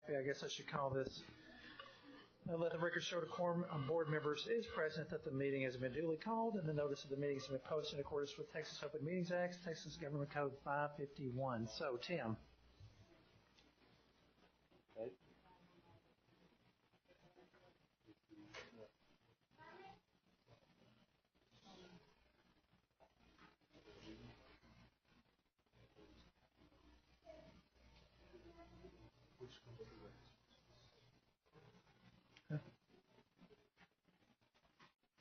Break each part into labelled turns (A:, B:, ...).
A: Okay, I guess I should call this. Let the record show the quorum of board members is present, that the meeting has been duly called, and the notice of the meeting has been posted in accordance with Texas Open Meetings Act, Texas Government Code 551. So, Tim.
B: Okay.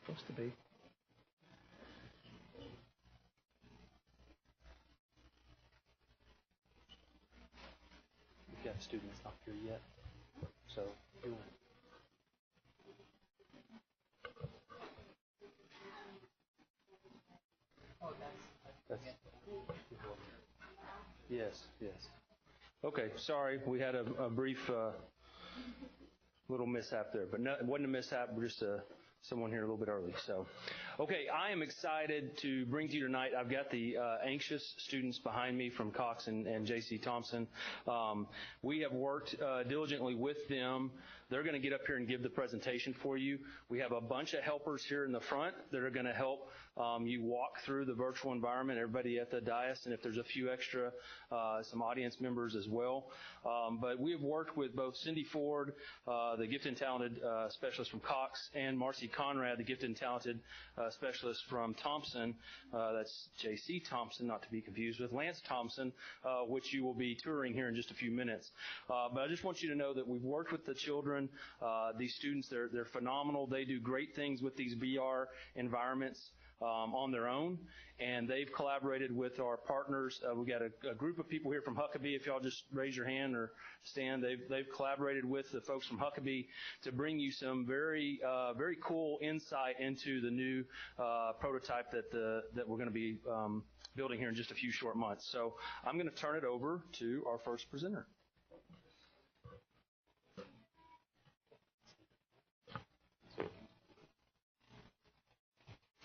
A: Supposed to be.
B: We've got students not here yet, so you want. Oh, that's. Yes. Okay, sorry, we had a brief little mishap there, but no, it wasn't a mishap, we're just someone here a little bit early. So, okay, I am excited to bring to you tonight. I've got the anxious students behind me from Cox and J.C. Thompson. We have worked diligently with them. They're going to get up here and give the presentation for you. We have a bunch of helpers here in the front that are going to help you walk through the virtual environment, everybody at the dais, and if there's a few extra, some audience members as well. But we have worked with both Cindy Ford, the gifted and talented specialist from Cox, and Marcy Conrad, the gifted and talented specialist from Thompson. That's J.C. Thompson, not to be confused with Lance Thompson, which you will be touring here in just a few minutes. But I just want you to know that we've worked with the children. These students, they're phenomenal. They do great things with these VR environments on their own, and they've collaborated with our partners. We've got a group of people here from Huckabee. If y'all just raise your hand or stand, they've collaborated with the folks from Huckabee to bring you some very cool insight into the new prototype that we're going to be building here in just a few short months. So I'm going to turn it over to our first presenter.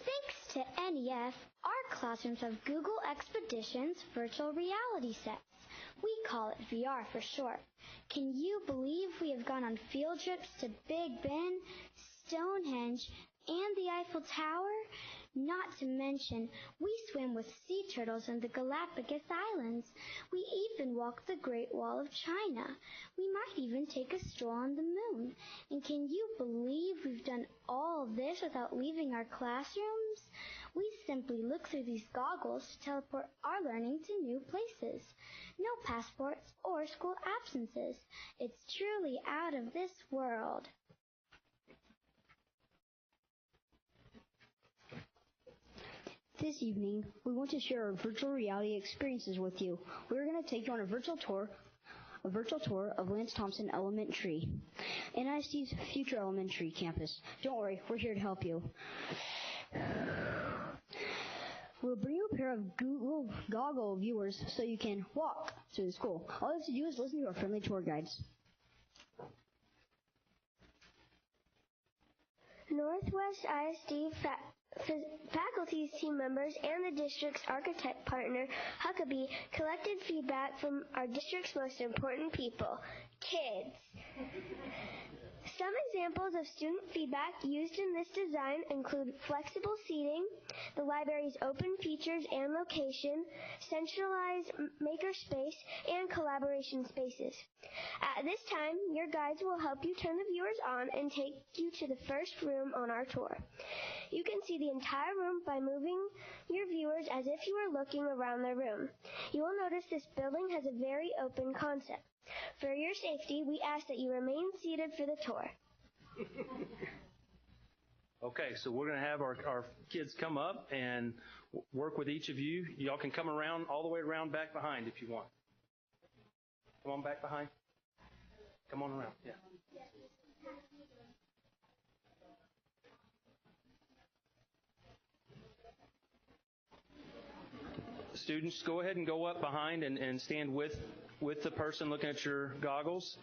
C: Thanks to NEF, our classrooms have Google Expeditions virtual reality sets. We call it VR for short. Can you believe we have gone on field trips to Big Ben, Stonehenge, and the Eiffel Tower? Not to mention, we swim with sea turtles in the Galapagos Islands. We even walk the Great Wall of China. We might even take a stroll on the moon. And can you believe we've done all this without leaving our classrooms? We simply look through these goggles to teleport our learning to new places. No passports or school absences. It's truly out of this world.
D: This evening, we want to share our virtual reality experiences with you. We're going to take you on a virtual tour of Lance Thompson Elementary, NISD's future elementary campus. Don't worry, we're here to help you. We'll bring you a pair of Google goggle viewers so you can walk through the school. All you have to do is listen to our friendly tour guides.
E: Northwest ISD faculty, team members, and the district's architect partner, Huckabee, collected feedback from our district's most important people, kids. Some examples of student feedback used in this design include flexible seating, the library's open features and location, centralized makerspace, and collaboration spaces. At this time, your guides will help you turn the viewers on and take you to the first room on our tour. You can see the entire room by moving your viewers as if you were looking around the room. You will notice this building has a very open concept. For your safety, we ask that you remain seated for the tour.
B: Okay, so we're going to have our kids come up and work with each of you. Y'all can come around, all the way around back behind if you want. Come on back behind. Come on around, yeah. Students, go ahead and go up behind and stand with the person looking at your goggles.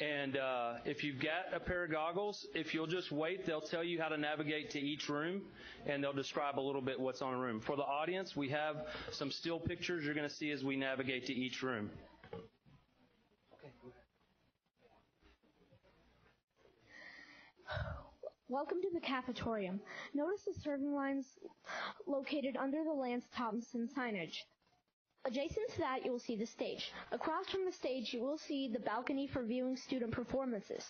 B: And if you've got a pair of goggles, if you'll just wait, they'll tell you how to navigate to each room, and they'll describe a little bit what's on a room. For the audience, we have some still pictures you're going to see as we navigate to each room. Okay, go ahead.
F: Welcome to the cafetorium. Notice the serving lines located under the Lance Thompson signage. Adjacent to that, you will see the stage. Across from the stage, you will see the balcony for viewing student performances.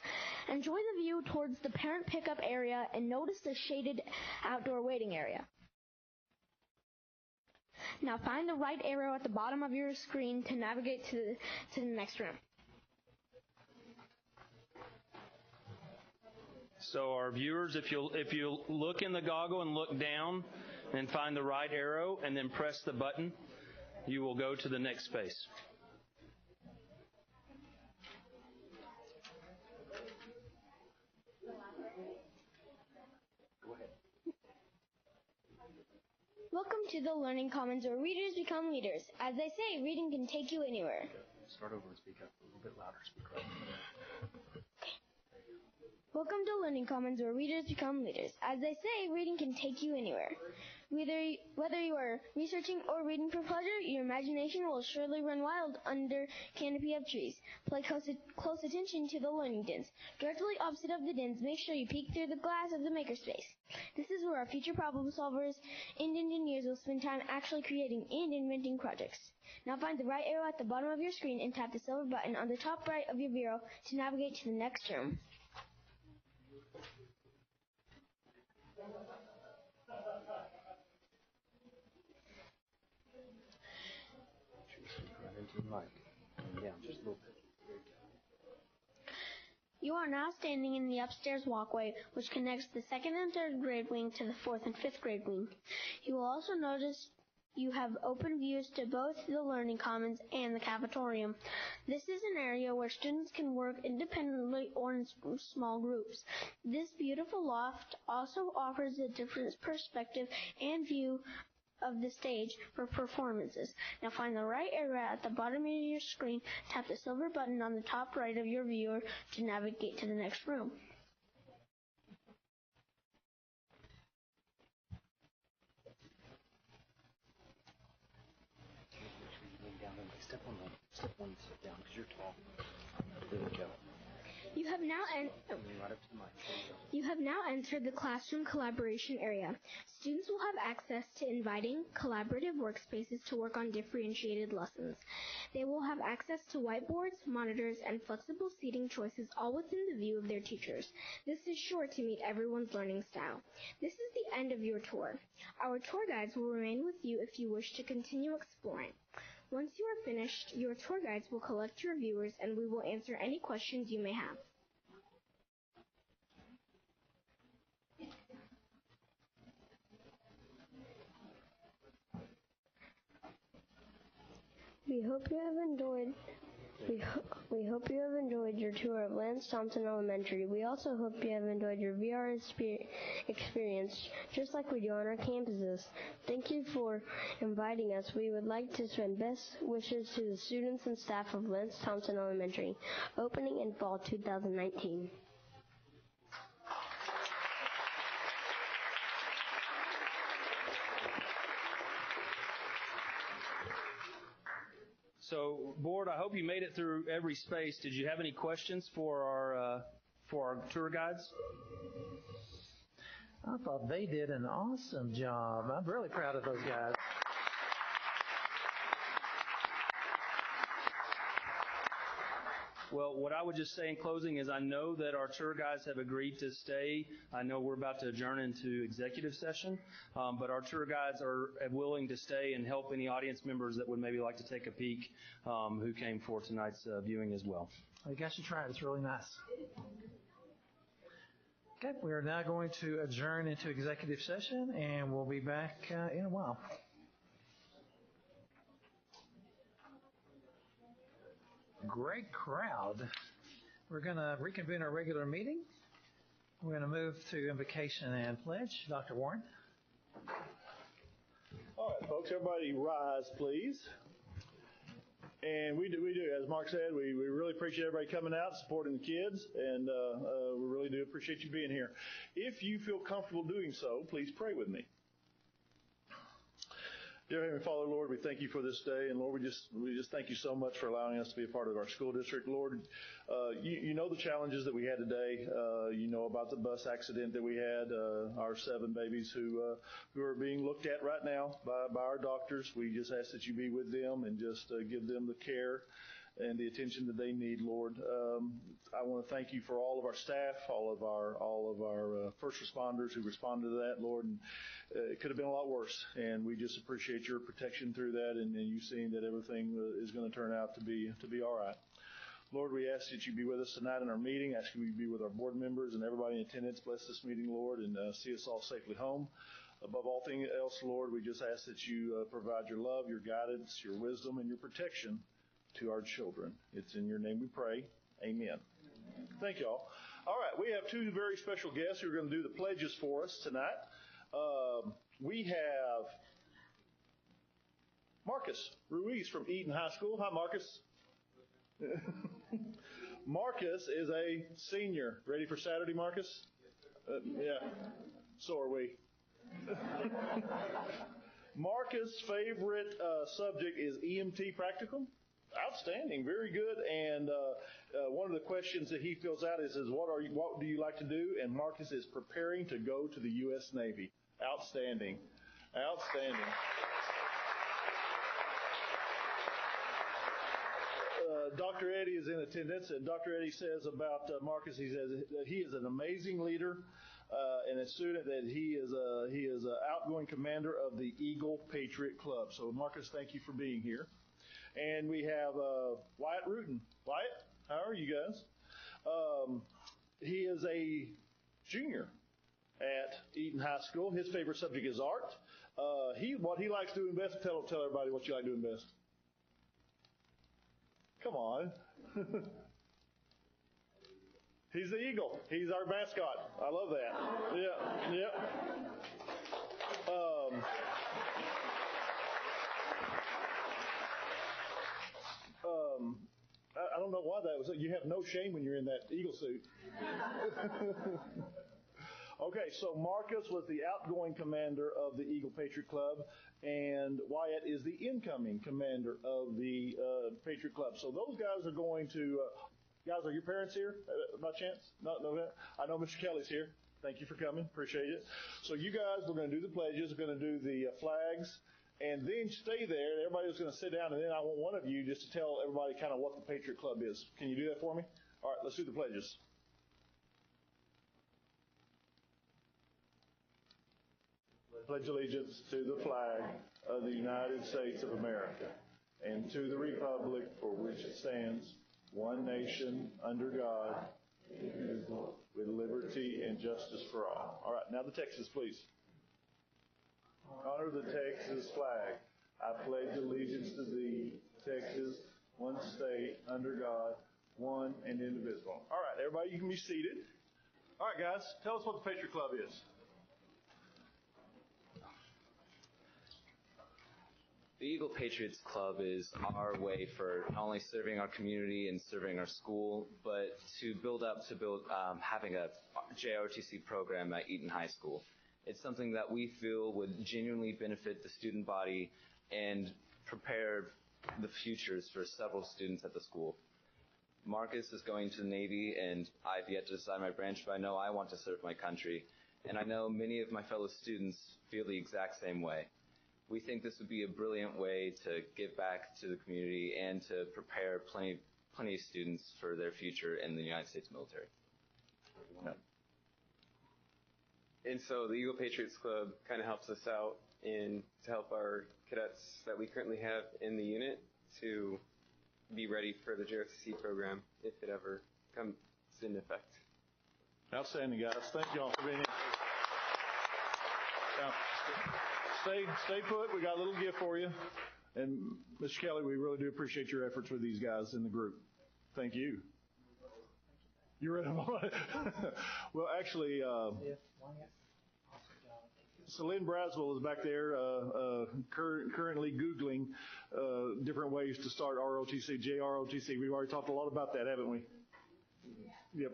F: Enjoy the view towards the parent pickup area and notice the shaded outdoor waiting area. Now find the right arrow at the bottom of your screen to navigate to the next room.
B: So our viewers, if you look in the goggle and look down and find the right arrow and then press the button, you will go to the next space.
C: Welcome to the Learning Commons, where readers become leaders. As they say, reading can take you anywhere.
B: Start over and speak up a little bit louder. Speak right.
C: Welcome to Learning Commons, where readers become leaders. As they say, reading can take you anywhere. Whether you are researching or reading for pleasure, your imagination will surely run wild under canopy of trees. Pay close attention to the learning dens. Directly opposite of the dens, make sure you peek through the glass of the makerspace. This is where our future problem solvers and engineers will spend time actually creating and inventing projects. Now find the right arrow at the bottom of your screen and tap the silver button on the top right of your bureau to navigate to the next room. You are now standing in the upstairs walkway, which connects the 2nd and 3rd grade wing to the 4th and 5th grade wing. You will also notice you have open views to both the Learning Commons and the cafetorium. This is an area where students can work independently or in small groups. This beautiful loft also offers a different perspective and view of the stage for performances. Now find the right arrow at the bottom of your screen, tap the silver button on the top right of your viewer to navigate to the next room.
B: Step one, sit down because you're tall. There we go.
F: You have now entered the classroom collaboration area. Students will have access to inviting, collaborative workspaces to work on differentiated lessons. They will have access to whiteboards, monitors, and flexible seating choices, all within the view of their teachers. This is sure to meet everyone's learning style. This is the end of your tour. Our tour guides will remain with you if you wish to continue exploring. Once you are finished, your tour guides will collect your viewers and we will answer any questions you may have.
E: We hope you have enjoyed your tour of Lance Thompson Elementary. We also hope you have enjoyed your VR experience, just like we do on our campuses. Thank you for inviting us. We would like to send best wishes to the students and staff of Lance Thompson Elementary, opening in fall 2019.
B: So, board, I hope you made it through every space. Did you have any questions for our tour guides?
A: I thought they did an awesome job. I'm really proud of those guys.
B: Well, what I would just say in closing is I know that our tour guides have agreed to stay. I know we're about to adjourn into executive session, but our tour guides are willing to stay and help any audience members that would maybe like to take a peek who came for tonight's viewing as well.
A: You guys should try it. It's really nice. Okay, we are now going to adjourn into executive session, and we'll be back in a while. Great crowd. We're going to reconvene our regular meeting. We're going to move to invocation and pledge. Dr. Warren.
G: All right, folks, everybody rise, please. And we do, as Mark said, we really appreciate everybody coming out, supporting the kids, and we really do appreciate you being here. If you feel comfortable doing so, please pray with me. Dear Heavenly Father, Lord, we thank you for this day, and Lord, we just thank you so much for allowing us to be a part of our school district. Lord, you know the challenges that we had today. You know about the bus accident that we had, our 7 babies who are being looked at right now by our doctors. We just ask that you be with them and just give them the care and the attention that they need, Lord. I want to thank you for all of our staff, all of our first responders who responded to that, Lord. And it could have been a lot worse, and we just appreciate your protection through that, and you seeing that everything is going to turn out to be all right. Lord, we ask that you be with us tonight in our meeting. Ask you to be with our board members and everybody in attendance. Bless this meeting, Lord, and see us all safely home. Above all things else, Lord, we just ask that you provide your love, your guidance, your wisdom, and your protection to our children. It's in your name we pray. Amen. Thank you all. All right, we have 2 very special guests who are going to do the pledges for us tonight. We have Marcus Ruiz from Eaton High School. Hi, Marcus. Marcus is a senior. Ready for Saturday, Marcus? Yeah. So are we. Marcus' favorite subject is EMT practicum. Outstanding, very good. And one of the questions that he fills out is what do you like to do? And Marcus is preparing to go to the U.S. Navy. Outstanding. Dr. Eddie is in attendance, and Dr. Eddie says about Marcus, he says that he is an amazing leader and a student, that he is an outgoing commander of the Eagle Patriot Club. So Marcus, thank you for being here. And we have Wyatt Rutan. Wyatt, how are you guys? He is a junior at Eaton High School. His favorite subject is art. What he likes doing best, tell everybody what you like doing best. Come on. He's the Eagle. He's our mascot. I love that. Yeah. I don't know why that was. You have no shame when you're in that eagle suit. Okay, so Marcus was the outgoing commander of the Eagle Patriot Club, and Wyatt is the incoming commander of the Patriot Club. So those guys are going to. Guys, are your parents here by chance? No. I know Mr. Kelly's here. Thank you for coming. Appreciate it. So you guys, we're going to do the pledges. We're going to do the flags. And then stay there. Everybody's going to sit down, and then I want one of you just to tell everybody kind of what the Patriot Club is. Can you do that for me? All right, let's do the pledges. Pledge allegiance to the flag of the United States of America and to the republic for which it stands, one nation, under God, indivisible, with liberty and justice for all. All right, now the Texas, please. Honor the Texas flag. I pledge allegiance to thee, Texas, one state, under God, one and indivisible. All right, everybody, you can be seated. All right, guys, tell us what the Patriot Club is.
H: The Eagle Patriots Club is our way for not only serving our community and serving our school, but to build having a JROTC program at Eaton High School. It's something that we feel would genuinely benefit the student body and prepare the futures for several students at the school. Marcus is going to the Navy, and I've yet to decide my branch, but I know I want to serve my country. And I know many of my fellow students feel the exact same way. We think this would be a brilliant way to give back to the community and to prepare plenty of students for their future in the United States military.
G: Yeah.
I: And so the Eagle Patriots Club kind of helps us out to help our cadets that we currently have in the unit to be ready for the JROTC program if it ever comes into effect.
G: Outstanding, guys. Thank you all for being here. Now, stay put. We got a little gift for you. And Mr. Kelly, we really do appreciate your efforts with these guys in the group. Thank you. You read them all? Well, actually, Celine Braswell is back there currently Googling different ways to start ROTC, JROTC. We've already talked a lot about that, haven't we? Yep.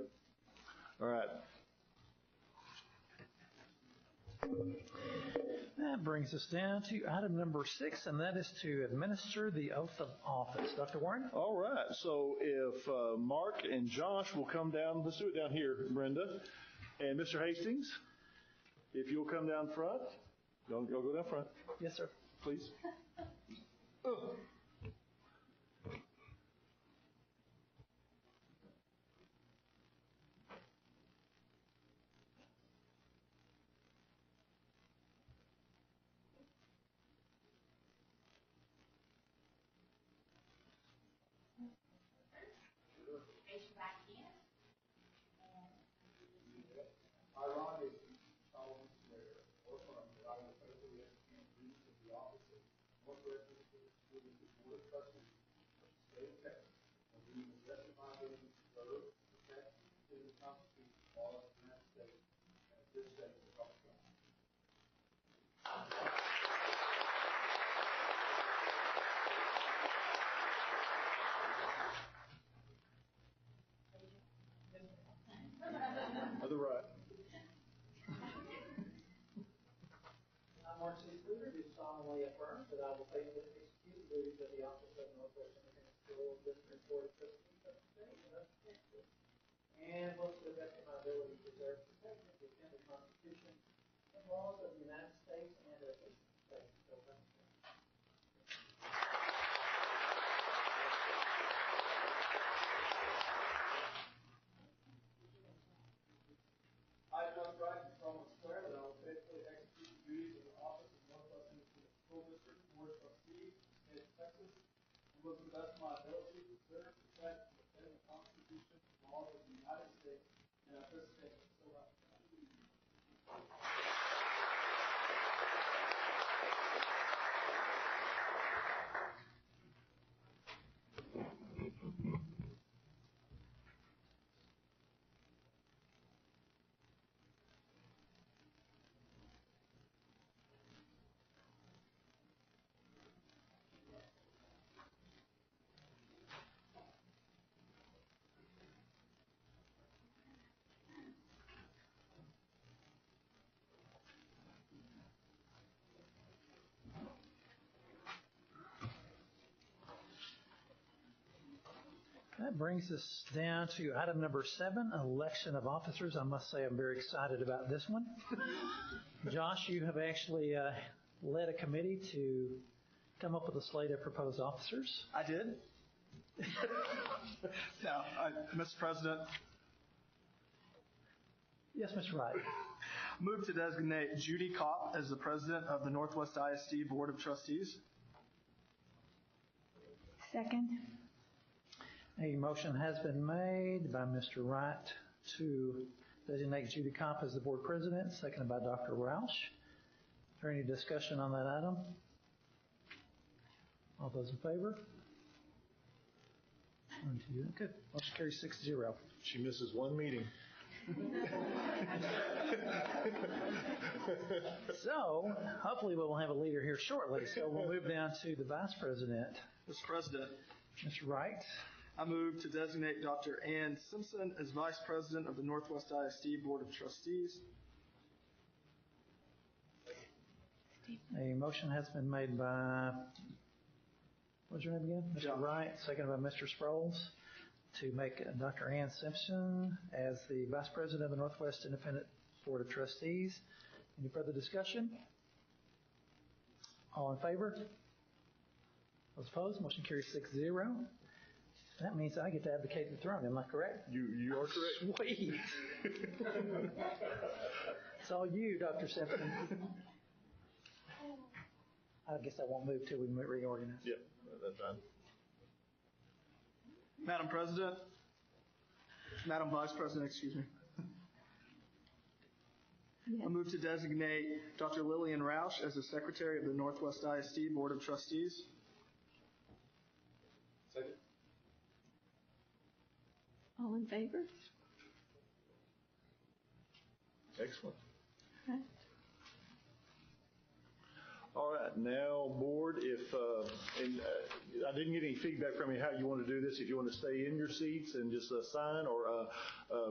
G: All right.
A: That brings us down to item number 6, and that is to administer the oath of office. Dr. Warren?
G: All right. So if Mark and Josh will come down, let's do it down here, Brenda. And Mr. Hastings, if you'll come down front. Y'all go down front.
A: Yes, sir.
G: Please. Other right.
A: I, Mark C. Spooner, do solemnly affirm that I will faithfully execute the duties of the office of Northwest Independent School District Board of Trustees of the state and of Kansas, and will to the best of my ability preserve, protect, and defend the Constitution and laws of the United States and of this state. So help me God.
J: I, John Wright, do solemnly swear that I will faithfully execute the duties of the office of Northwest Independent School District Board of Trustees of the state of Texas, and will to the best of my ability preserve, protect, and defend the Constitution and laws of the United States and of this state. So help me God.
A: That brings us down to item number 7, election of officers. I must say I'm very excited about this one. Josh, you have actually led a committee to come up with a slate of proposed officers.
J: I did. Now, Mr. President,
A: Yes, Mr. Wright.
J: move to designate Judy Kopp as the president of the Northwest ISD Board of Trustees.
D: Second.
A: A motion has been made by Mr. Wright to designate Judy Kopp as the board president, seconded by Dr. Roush. Is there any discussion on that item? All those in favor? 1, 2, good. Motion carries 6-0.
G: She misses one meeting.
A: So, hopefully we will have a leader here shortly. So we'll move down to the vice president.
J: Mr. President,
A: Mr. Wright.
J: I move to designate Dr. Ann Simpson as vice president of the Northwest ISD Board of Trustees.
A: A motion has been made by, what's your name again? Mr.
J: John.
A: Wright, seconded by Mr. Sproles, to make Dr. Ann Simpson as the vice president of the Northwest Independent Board of Trustees. Any further discussion? All in favor? Those opposed? Motion carries 6-0. That means I get to advocate the throne. Am I correct?
G: You are correct.
A: Sweet. It's all you, Dr. Simpson. I guess I won't move till we reorganize.
G: Yep, that's fine.
J: Madam President, Madam Vice President, excuse me.
D: Yes.
J: I move to designate Dr. Lillian Roush as the secretary of the Northwest ISD Board of Trustees.
I: Second.
D: All in favor?
G: Excellent.
D: All right.
G: All right, now, board, if I didn't get any feedback from you how you want to do this, if you want to stay in your seats and just sign, or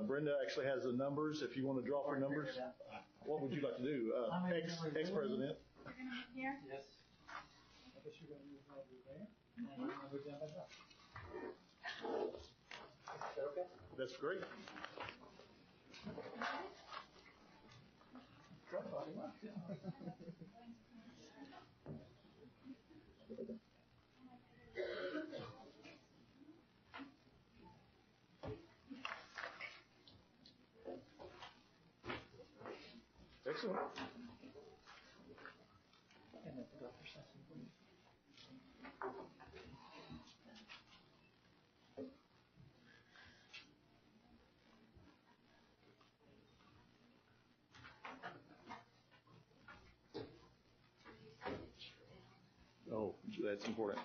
G: Brenda actually has the numbers, if you want to draw for numbers. What would you like to do? Ex-president.
F: Here.
A: Yes. I guess you're going to move over there. And I'll move down back up. Is that okay?
G: That's great. Excellent.
A: And then go for something, please.
G: Oh, that's important.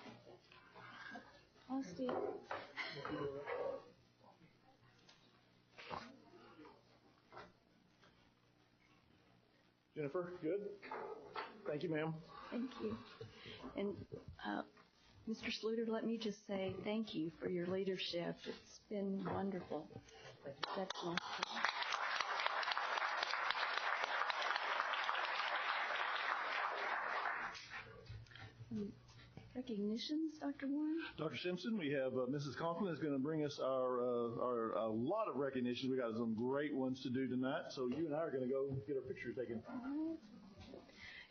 F: I'll stay.
G: Jennifer, good? Thank you, ma'am.
K: Thank you. And Mr. Sluter, let me just say thank you for your leadership. It's been wonderful. Exceptional. Recognitions, Dr. Warren?
G: Dr. Simpson, we have Mrs. Conklin is going to bring us a lot of recognition. We got some great ones to do tonight, so you and I are going to go get our pictures taken.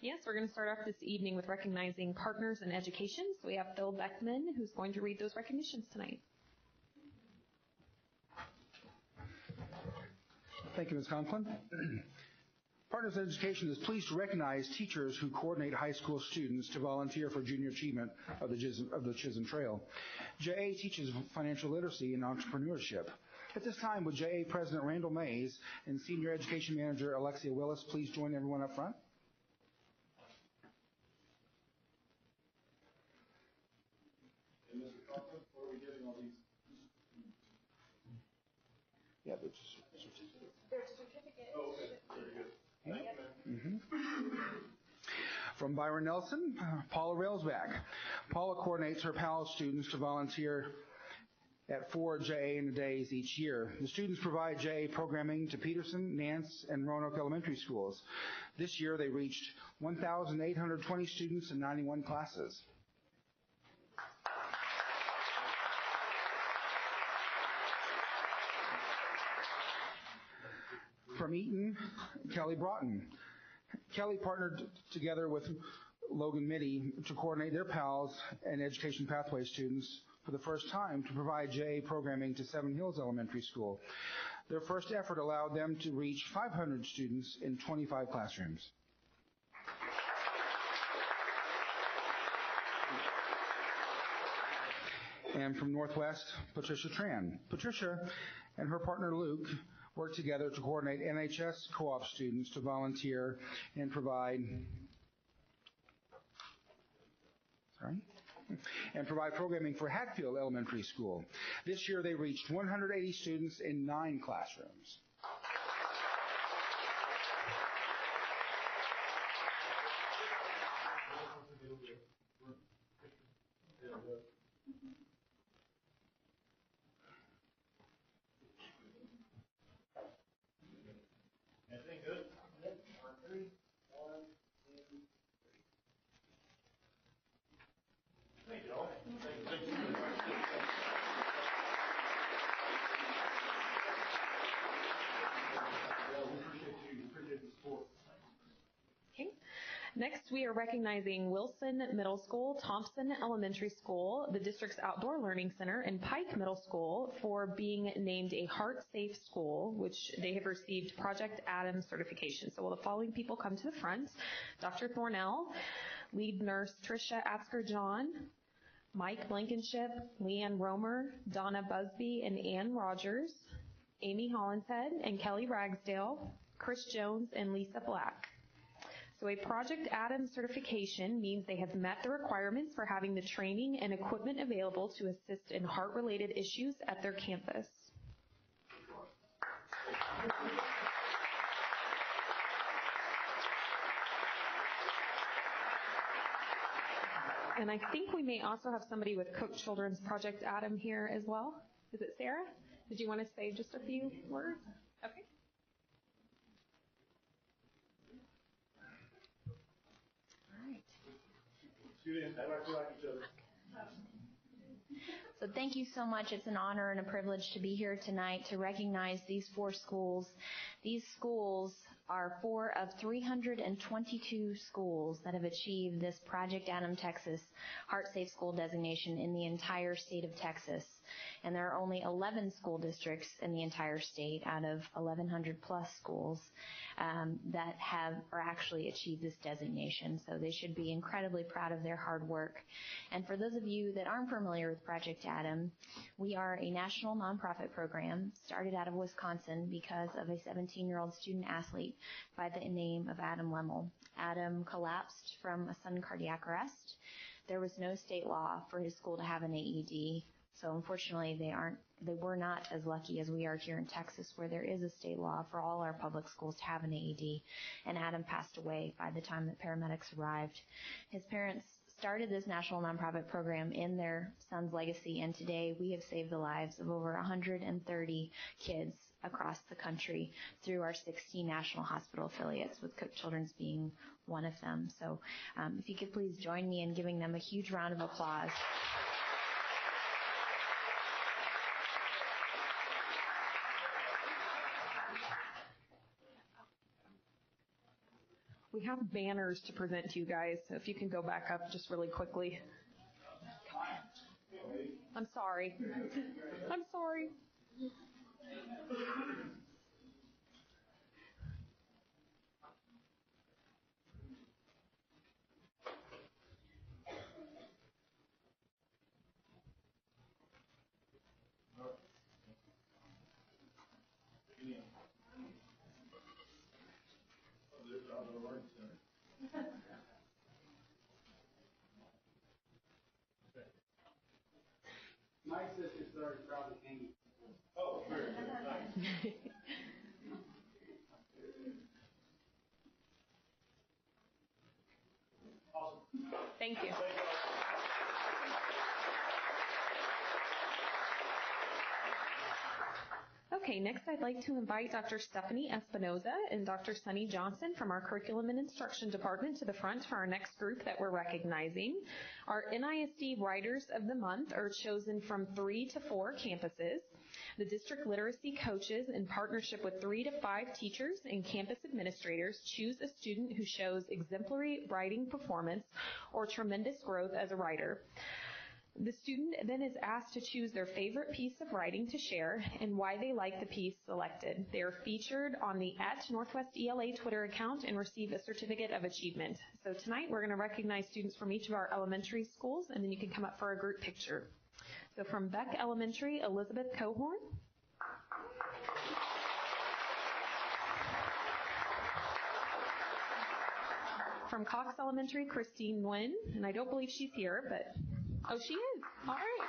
L: Yes, we're going to start off this evening with recognizing partners in education. So we have Phil Beckman, who's going to read those recognitions tonight.
M: Thank you, Ms. Conklin. Partners in Education is pleased to recognize teachers who coordinate high school students to volunteer for junior achievement of the Chisholm Trail. JA teaches financial literacy and entrepreneurship. At this time, would JA President Randall Mays and Senior Education Manager Alexia Willis please join everyone up front?
G: And Mr. Conklin, what are we getting all these?
M: Yeah,
F: There's certificate.
G: Oh, okay. Very good. Thank you, ma'am.
M: From Byron Nelson, Paula Railsback. Paula coordinates her PAL students to volunteer at 4 JA in the days each year. The students provide JA programming to Peterson, Nance, and Roanoke elementary schools. This year they reached 1,820 students in 91 classes. From Eaton, Kelly Broughton. Kelly partnered together with Logan Mitty to coordinate their PALs and Education Pathway students for the first time to provide JA programming to Seven Hills Elementary School. Their first effort allowed them to reach 500 students in 25 classrooms. And from Northwest, Patricia Tran. Patricia and her partner Luke work together to coordinate NHS co-op students to volunteer and provide programming for Hatfield Elementary School. This year they reached 180 students in 9 classrooms.
G: Anything good? Thank you all. Thank you. We appreciate the support.
L: Okay. Next, we are recognizing Wilson Middle School, Thompson Elementary School, the district's Outdoor Learning Center, and Pike Middle School for being named a Heart Safe School, which they have received Project Adams certification. So will the following people come to the front? Dr. Thornell, lead nurse Tricia Asker-John, Mike Blankenship, Leanne Romer, Donna Busby, and Ann Rogers, Amy Hollinshead and Kelly Ragsdale, Chris Jones, and Lisa Black. So a Project Adams certification means they have met the requirements for having the training and equipment available to assist in heart-related issues at their campus. And I think we may also have somebody with Cook Children's Project Adam here as well. Is it Sarah? Did you want to say just a few words? Okay.
J: Students, act like we like each other.
N: So thank you so much. It's an honor and a privilege to be here tonight to recognize these 4 schools. These schools are 4 of 322 schools that have achieved this Project Adam Texas Heart Safe School designation in the entire state of Texas. And there are only 11 school districts in the entire state out of 1,100 plus schools that have or actually achieved this designation. So they should be incredibly proud of their hard work. And for those of you that aren't familiar with Project Adam, we are a national nonprofit program started out of Wisconsin because of a 17-year-old student athlete by the name of Adam Lemmel. Adam collapsed from a sudden cardiac arrest. There was no state law for his school to have an AED. So unfortunately, they were not as lucky as we are here in Texas, where there is a state law for all our public schools to have an AED. And Adam passed away by the time that paramedics arrived. His parents started this national nonprofit program in their son's legacy, and today we have saved the lives of over 130 kids across the country through our 16 national hospital affiliates, with Cook Children's being one of them. So if you could please join me in giving them a huge round of applause.
L: We have banners to present to you guys, so if you can go back up just really quickly. I'm sorry. I'm sorry.
J: My sister's very proud of me. Oh, very good. Nice. Awesome.
L: Thank you. Okay, next I'd like to invite Dr. Stephanie Espinoza and Dr. Sunny Johnson from our Curriculum and Instruction Department to the front for our next group that we're recognizing. Our NISD Writers of the Month are chosen from 3 to 4 campuses. The district literacy coaches, in partnership with 3 to 5 teachers and campus administrators, choose a student who shows exemplary writing performance or tremendous growth as a writer. The student then is asked to choose their favorite piece of writing to share and why they like the piece selected. They are featured on the @NorthwestELA Twitter account and receive a certificate of achievement. So tonight we're going to recognize students from each of our elementary schools, and then you can come up for a group picture. So from Beck Elementary, Elizabeth Cohorn. From Cox Elementary, Christine Nguyen, and I don't believe she's here, but oh, she is. All right.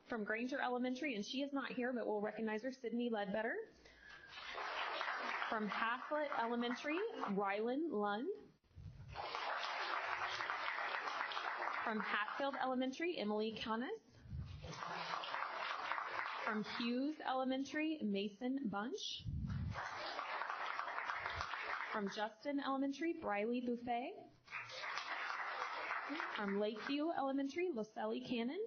L: From Granger Elementary, and she is not here, but we'll recognize her, Sydney Ledbetter. From Haslett Elementary, Rylan Lund. From Hatfield Elementary, Emily Canis. From Hughes Elementary, Mason Bunch. From Justin Elementary, Briley Buffet. From Lakeview Elementary, Loselli Cannon.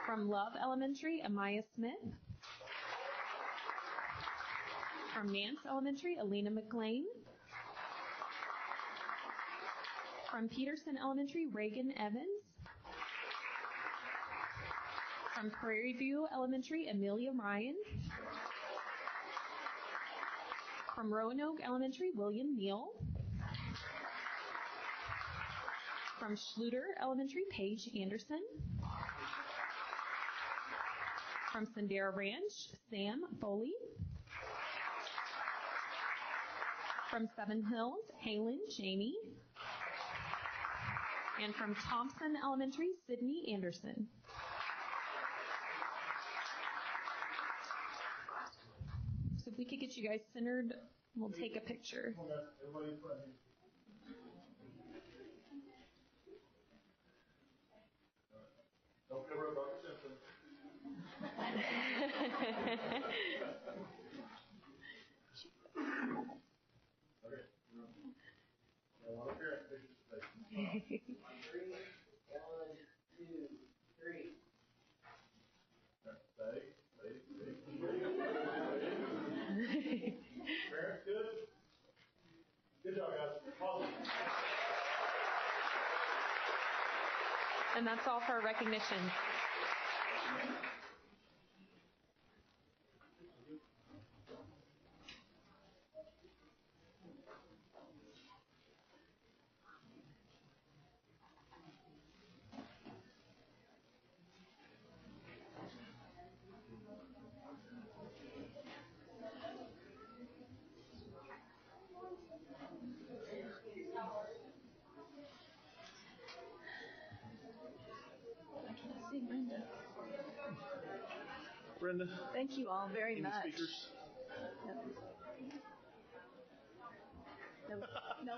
L: From Love Elementary, Amaya Smith. From Nance Elementary, Alina McLean. From Peterson Elementary, Reagan Evans. From Prairie View Elementary, Amelia Ryan. From Roanoke Elementary, William Neal. From Schluter Elementary, Paige Anderson. From Sandera Ranch, Sam Foley. From Seven Hills, Halen Jamie. And from Thompson Elementary, Sydney Anderson. So if we could get you guys centered, we'll take a picture.
J: Don't cover up Dr. Simpson.
G: Good job, guys. Awesome.
L: And that's all for recognition.
G: Brenda.
K: Thank you all very much.
G: Speakers?
K: No. No.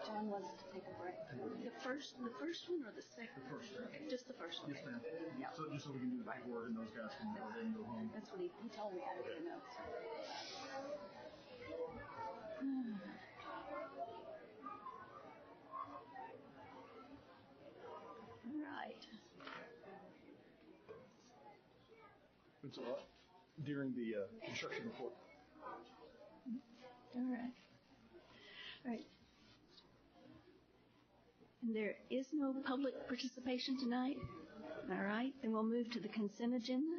K: John wants to take a break. The first one or the second?
G: The first.
K: Okay, just the first one.
G: Yes, ma'am.
K: Yeah.
G: So just so we can do the paperwork and those guys can go ahead and go home.
K: That's what he told me out of the notes. All right.
G: It's a lot during the construction report.
K: All right. All right. And there is no public participation tonight? All right. Then we'll move to the consent agenda.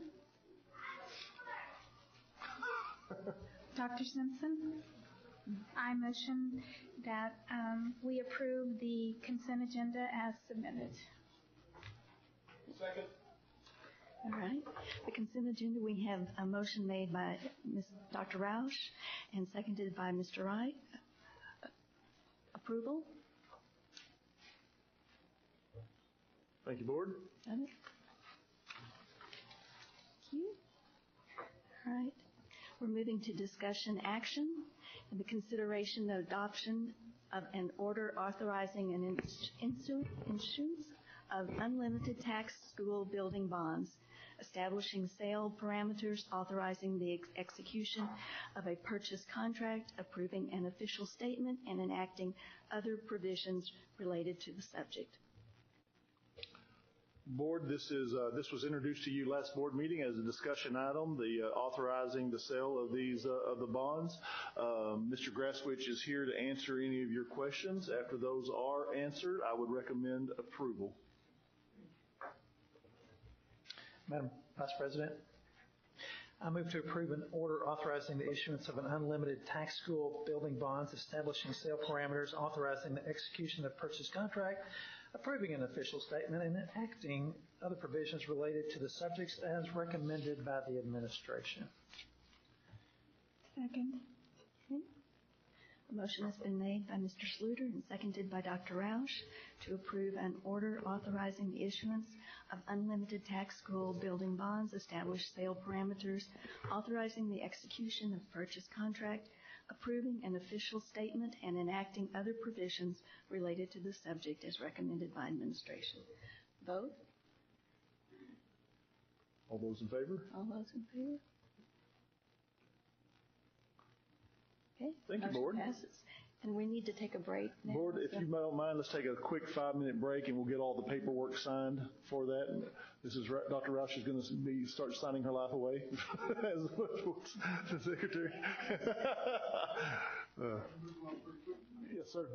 O: Dr. Simpson, I motion that we approve the consent agenda as submitted.
G: Second.
K: All right. The consent agenda, we have a motion made by Dr. Roush and seconded by Mr. Wright. Approval?
G: Thank you, Board.
K: Got it. Thank you. All right. We're moving to discussion action and the consideration of adoption of an order authorizing an issuance of unlimited tax school building bonds, establishing sale parameters, authorizing the execution of a purchase contract, approving an official statement, and enacting other provisions related to the subject.
G: Board, this was introduced to you last board meeting as a discussion item, the authorizing the sale of these of the bonds. Mr. Graswich is here to answer any of your questions. After those are answered, I would recommend approval.
A: Madam Vice President, I move to approve an order authorizing the issuance of an unlimited tax school building bonds, establishing sale parameters, authorizing the execution of purchase contract, approving an official statement, and enacting other provisions related to the subjects as recommended by the administration.
O: Second.
K: Okay. A motion has been made by Mr. Sluter and seconded by Dr. Roush to approve an order authorizing the issuance of unlimited tax school building bonds, establish sale parameters, authorizing the execution of purchase contract, approving an official statement, and enacting other provisions related to the subject as recommended by administration. Vote.
G: All those in favor?
K: All those in favor? Okay.
G: Thank you, Board.
K: Passes. And we need to take a break now.
G: Board, if you don't mind, let's take a quick 5-minute break and we'll get all the paperwork signed for that. And this is Dr. Roush is going to start signing her life away as the secretary. Yes, sir.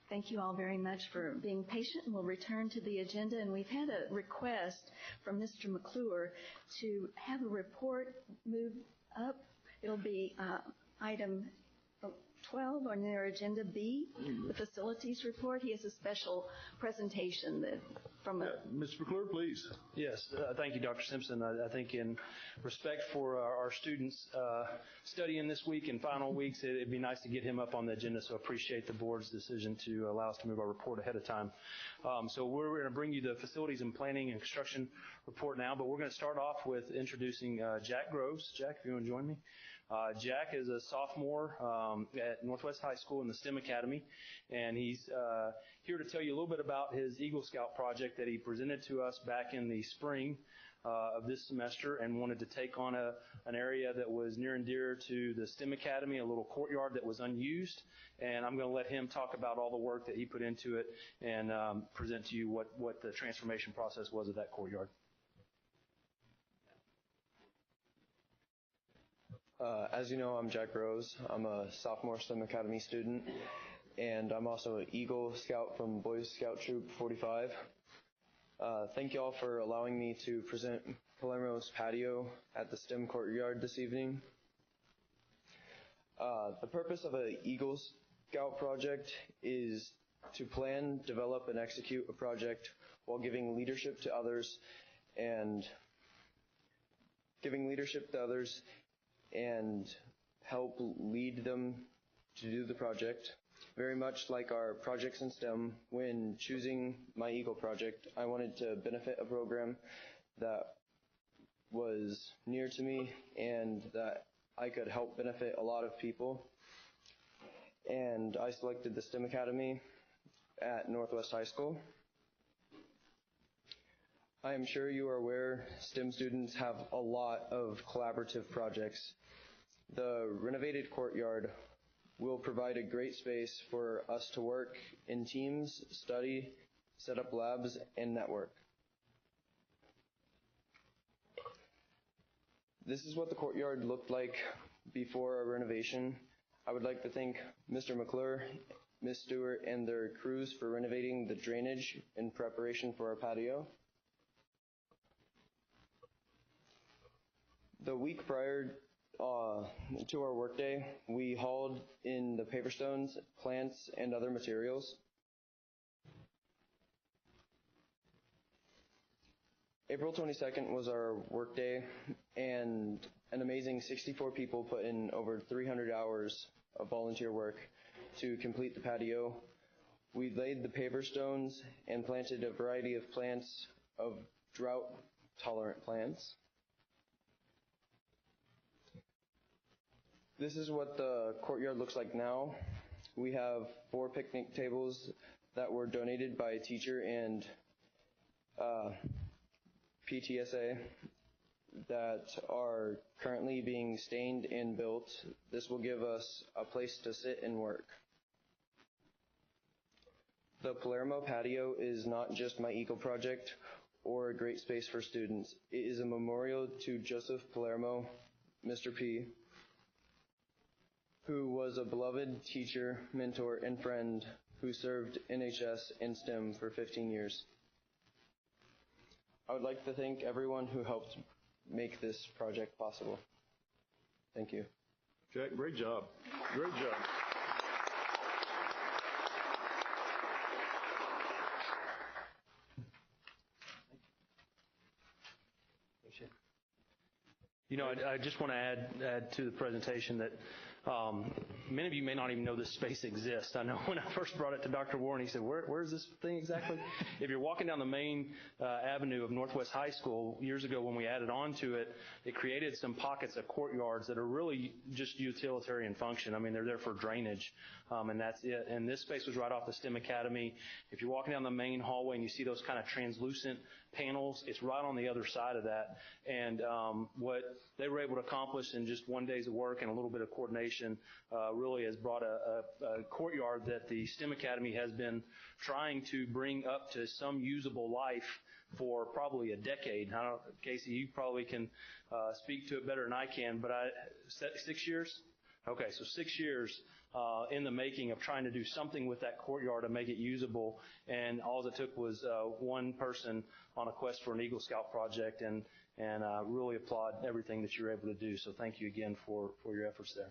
K: Thank you all very much for being patient, and we'll return to the agenda. And we've had a request from Mr. McClure to have a report move up. It'll be item 12 on their agenda B, the facilities report. He has a special presentation that from
G: Mr. McClure, please.
B: Yes, thank you, Dr. Simpson. I think in respect for our students studying this week and final weeks, it'd be nice to get him up on the agenda, so I appreciate the board's decision to allow us to move our report ahead of time. So we're going to bring you the facilities and planning and construction report now, but we're going to start off with introducing Jack Groves. Jack, if you want to join me. Jack is a sophomore at Northwest High School in the STEM Academy, and he's here to tell you a little bit about his Eagle Scout project that he presented to us back in the spring of this semester, and wanted to take on an area that was near and dear to the STEM Academy, a little courtyard that was unused. And I'm going to let him talk about all the work that he put into it and present to you what the transformation process was of that courtyard.
P: As you know, I'm Jack Rose. I'm a sophomore STEM Academy student, and I'm also an Eagle Scout from Boy Scout Troop 45. Thank you all for allowing me to present Palermo's patio at the STEM courtyard this evening. The purpose of an Eagle Scout project is to plan, develop, and execute a project while giving leadership to others and help lead them to do the project. Very much like our projects in STEM, when choosing my Eagle project, I wanted to benefit a program that was near to me and that I could help benefit a lot of people. And I selected the STEM Academy at Northwest High School. I am sure you are aware STEM students have a lot of collaborative projects. The renovated courtyard will provide a great space for us to work in teams, study, set up labs, and network. This is what the courtyard looked like before our renovation. I would like to thank Mr. McClure, Ms. Stewart, and their crews for renovating the drainage in preparation for our patio. The week prior to our workday, we hauled in the paver stones, plants, and other materials. April 22nd was our workday, and an amazing 64 people put in over 300 hours of volunteer work to complete the patio. We laid the paver stones and planted a variety of plants, of drought-tolerant plants. This is what the courtyard looks like now. We have 4 picnic tables that were donated by a teacher and PTSA that are currently being stained and built. This will give us a place to sit and work. The Palermo patio is not just my eco project or a great space for students. It is a memorial to Joseph Palermo, Mr. P, who was a beloved teacher, mentor, and friend who served NHS and STEM for 15 years. I would like to thank everyone who helped make this project possible. Thank you.
G: Jack, great job. Great job.
B: You know, I just want to add to the presentation that many of you may not even know this space exists. I know when I first brought it to Dr. Warren, he said, where is this thing exactly? If you're walking down the main avenue of Northwest High School, years ago when we added on to it, it created some pockets of courtyards that are really just utilitarian function. I mean, they're there for drainage, and that's it. And this space was right off the STEM Academy. If you're walking down the main hallway and you see those kind of translucent panels, it's right on the other side of that. And what they were able to accomplish in just one day's of work and a little bit of coordination really has brought a courtyard that the STEM Academy has been trying to bring up to some usable life for probably a decade. I don't, Casey, you probably can speak to it better than I can, but 6 years? Okay, so 6 years in the making of trying to do something with that courtyard to make it usable, and all it took was one person on a quest for an Eagle Scout project, and really applaud everything that you're able to do. So thank you again for your efforts there.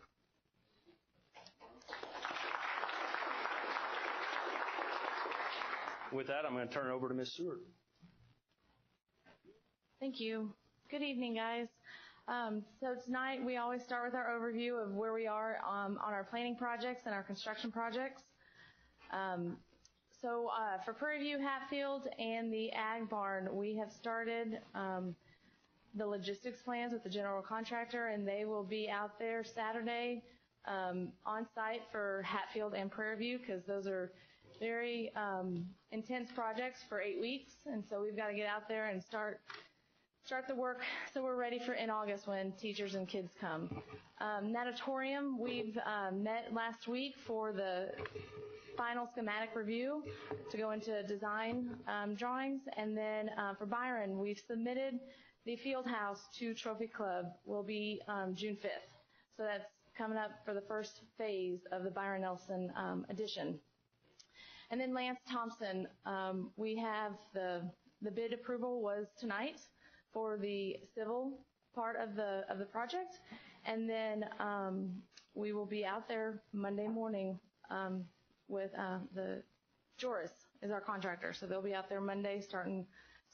B: With that, I'm going to turn it over to Ms. Stewart.
N: Thank you. Good evening, guys. So tonight we always start with our overview of where we are on our planning projects and our construction projects. So for Prairie View, Hatfield, and the Ag Barn, we have started the logistics plans with the general contractor, and they will be out there Saturday on site for Hatfield and Prairie View, because those are very intense projects for 8 weeks, and so we've got to get out there and start the work so we're ready for in August when teachers and kids come. Natatorium, we've met last week for the final schematic review to go into design drawings, and then for Byron, we've submitted the field house to Trophy Club. Will be June 5th. So that's coming up for the first phase of the Byron Nelson addition. And then Lance Thompson, we have the bid approval was tonight for the civil part of the project, and then we will be out there Monday morning with the Joris is our contractor, so they'll be out there Monday starting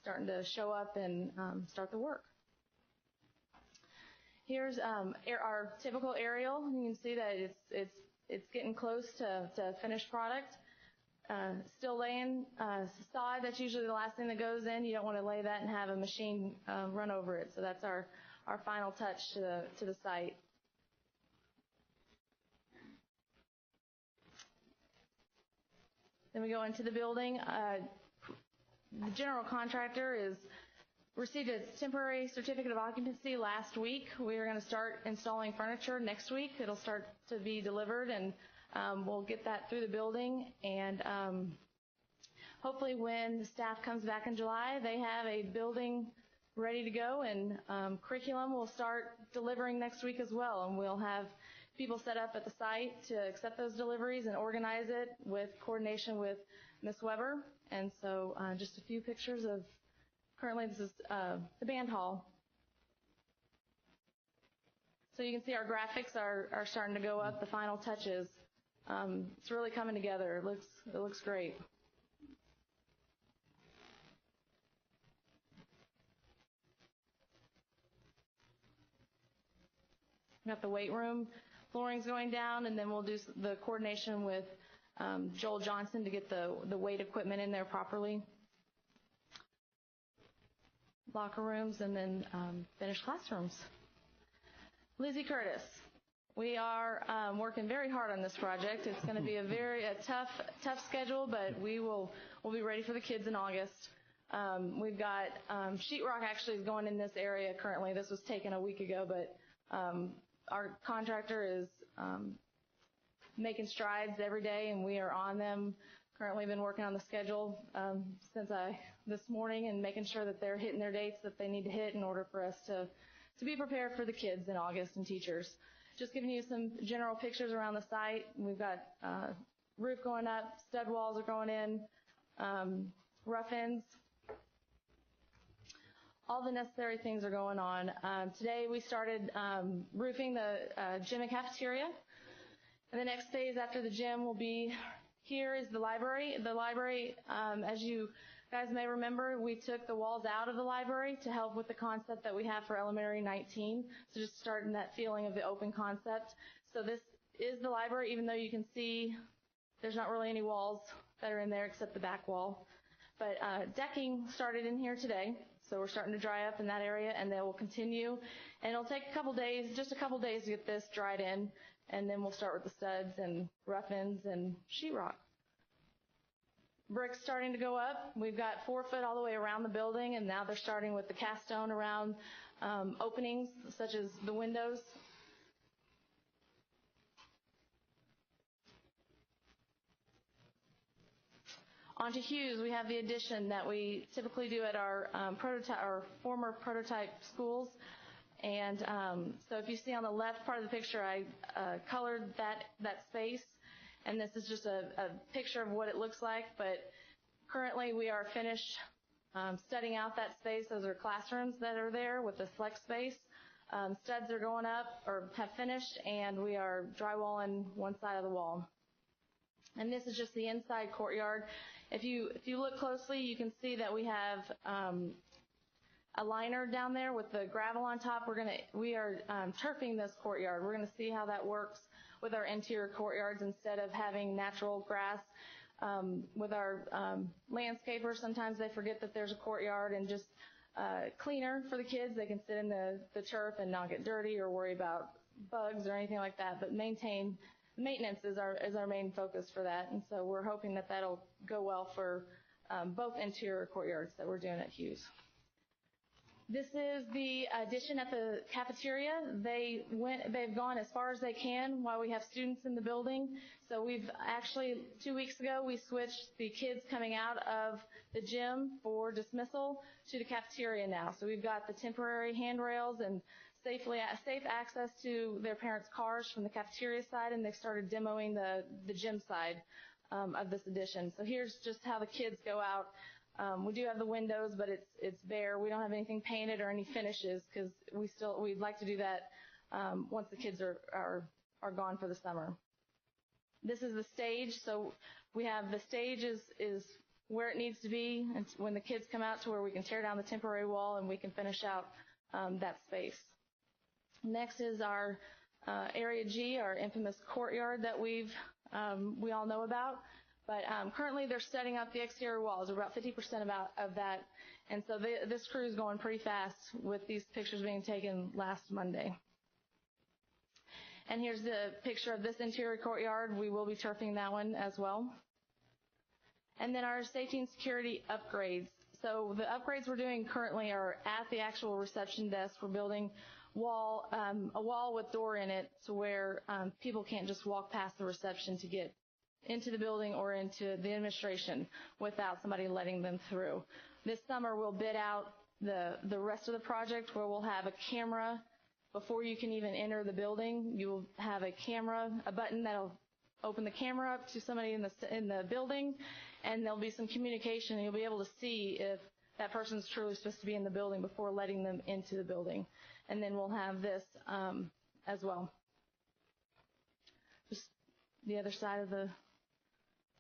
N: to show up and start the work. Here's our typical aerial. You can see that it's getting close to finished product. Still laying sod. That's usually the last thing that goes in. You don't want to lay that and have a machine run over it. So that's our final touch to the site. Then we go into the building. the general contractor received a temporary certificate of occupancy last week. We are going to start installing furniture next week. It'll start to be delivered, and we'll get that through the building. And hopefully when the staff comes back in July, they have a building ready to go, and curriculum will start delivering next week as well. And we'll have people set up at the site to accept those deliveries and organize it with coordination with Ms. Weber. And so just a few pictures of, currently this is the band hall. So you can see our graphics are starting to go up, the final touches. It's really coming together. It looks great. We got the weight room, flooring's going down, and then we'll do the coordination with Joel Johnson to get the weight equipment in there properly. Locker rooms, and then finished classrooms. Lizzie Curtis, we are working very hard on this project. It's going to be a tough schedule, but we'll be ready for the kids in August. We've got sheetrock actually is going in this area currently. This was taken a week ago, but our contractor is making strides every day, and we are on them. Currently been working on the schedule since this morning, and making sure that they're hitting their dates that they need to hit in order for us to be prepared for the kids in August and teachers. Just giving you some general pictures around the site. We've got roof going up, stud walls are going in, rough ends. All the necessary things are going on. Today we started roofing the gym and cafeteria. And the next phase after the gym will be, here is the library. The library, as you guys may remember, we took the walls out of the library to help with the concept that we have for Elementary 19. So just starting that feeling of the open concept. So this is the library, even though you can see there's not really any walls that are in there except the back wall. But decking started in here today. So we're starting to dry up in that area, and they will continue. And it'll take a couple days, just a couple days to get this dried in, and then we'll start with the studs and rough ends and sheetrock. Bricks starting to go up. We've got 4 foot all the way around the building, and now they're starting with the cast stone around openings such as the windows. Onto Hughes, we have the addition that we typically do at our former prototype schools. And so if you see on the left part of the picture, I colored that space, and this is just a picture of what it looks like. But currently we are finished studying out that space. Those are classrooms that are there with the flex space. Studs are going up or have finished, and we are drywalling one side of the wall. And this is just the inside courtyard. If you look closely, you can see that we have a liner down there with the gravel on top. We are turfing this courtyard. We're going to see how that works with our interior courtyards instead of having natural grass. With our landscapers, sometimes they forget that there's a courtyard, and just cleaner for the kids. They can sit in the turf and not get dirty or worry about bugs or anything like that, but maintenance is our main focus for that, and so we're hoping that that'll go well for both interior courtyards that we're doing at Hughes. This is the addition at the cafeteria. They've gone as far as they can while we have students in the building. So we've actually, 2 weeks ago, we switched the kids coming out of the gym for dismissal to the cafeteria now. So we've got the temporary handrails and safe access to their parents' cars from the cafeteria side, and they've started demoing the gym side of this addition. So here's just how the kids go out. We do have the windows, but it's bare. We don't have anything painted or any finishes because we'd like to do that once the kids are gone for the summer. This is the stage. So we have the stage is where it needs to be, and when the kids come out, to where we can tear down the temporary wall and we can finish out that space. Next is our Area G, our infamous courtyard that we all know about. But currently they're setting up the exterior walls. We're about 50% of that. And so this crew is going pretty fast with these pictures being taken last Monday. And here's the picture of this interior courtyard. We will be turfing that one as well. And then our safety and security upgrades. So the upgrades we're doing currently are at the actual reception desk. We're building a wall with door in it to where people can't just walk past the reception to get into the building or into the administration without somebody letting them through. This summer we'll bid out the rest of the project where we'll have a camera before you can even enter the building. You will have a button that'll open the camera up to somebody in the building, and there'll be some communication, and you'll be able to see if that person's truly supposed to be in the building before letting them into the building. And then we'll have this as well. Just the other side of the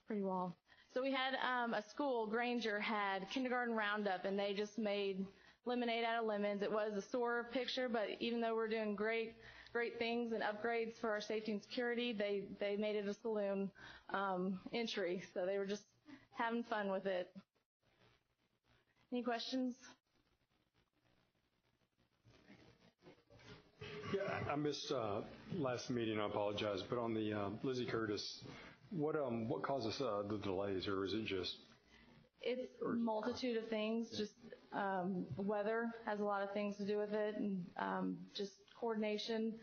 N: pretty wall. So we had a school, Granger, had kindergarten roundup, and they just made lemonade out of lemons. It was a sore picture, but even though we're doing great things and upgrades for our safety and security, they made it a saloon entry. So they were just having fun with it. Any questions?
Q: Yeah, I missed last meeting. I apologize, but on the Lizzie Curtis, what causes the delays, or is it just?
N: It's a multitude of things. Just weather has a lot of things to do with it, and just coordination.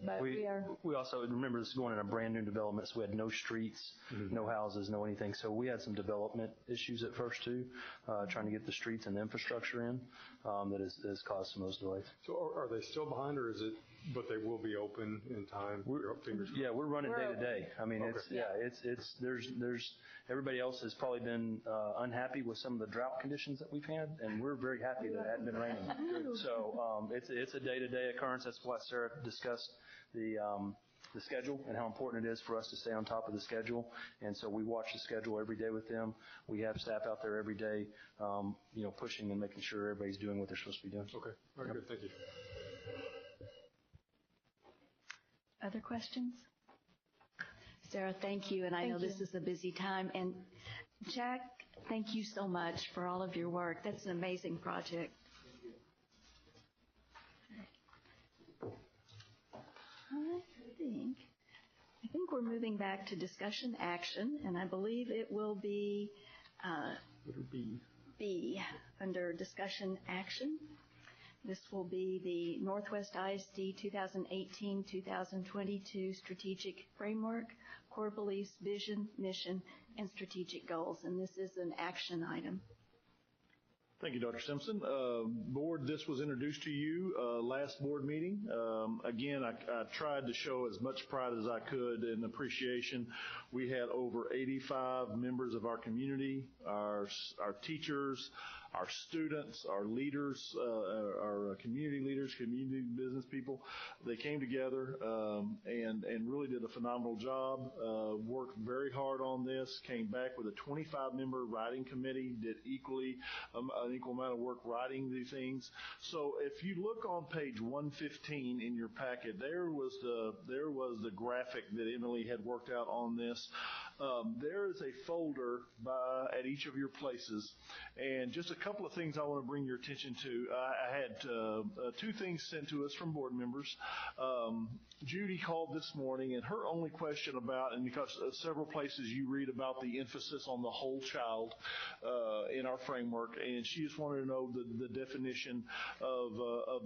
N: But
B: we also, remember, this is going in a brand new development, so we had no streets, no houses, no anything. So we had some development issues at first too, trying to get the streets and the infrastructure in, that has caused some of those delays.
Q: So are they still behind, or is it, but they will be open in time?
B: We're running day to day. I mean, there's everybody else has probably been unhappy with some of the drought conditions that we've had, and we're very happy that it hadn't been raining. So it's a day-to-day occurrence. That's why Sarah discussed the schedule and how important it is for us to stay on top of the schedule. And so we watch the schedule every day with them. We have staff out there every day, pushing and making sure everybody's doing what they're supposed to be doing.
Q: Okay. All right, good. Thank you.
K: Other questions? Sarah, thank you. And I know this is a busy time. And Jack, thank you so much for all of your work. That's an amazing project. I think we're moving back to discussion action, and I believe it will be B under discussion action. This will be the Northwest ISD 2018-2022 Strategic Framework, Core Beliefs, Vision, Mission, and Strategic Goals, and this is an action item.
G: Thank you, Dr. Simpson. Board, this was introduced to you last board meeting. Again, I tried to show as much pride as I could and appreciation. We had over 85 members of our community, our teachers, our students, our leaders, our community leaders, community business people. They came together and really did a phenomenal job, worked very hard on this, came back with a 25-member writing committee, did an equal amount of work writing these things. So if you look on page 115 in your packet, there was the graphic that Emily had worked out on this. There is a folder at each of your places, and just a couple of things I want to bring your attention to. I had two things sent to us from board members. Judy called this morning, and her only question about, and because several places you read about the emphasis on the whole child in our framework, and she just wanted to know the definition of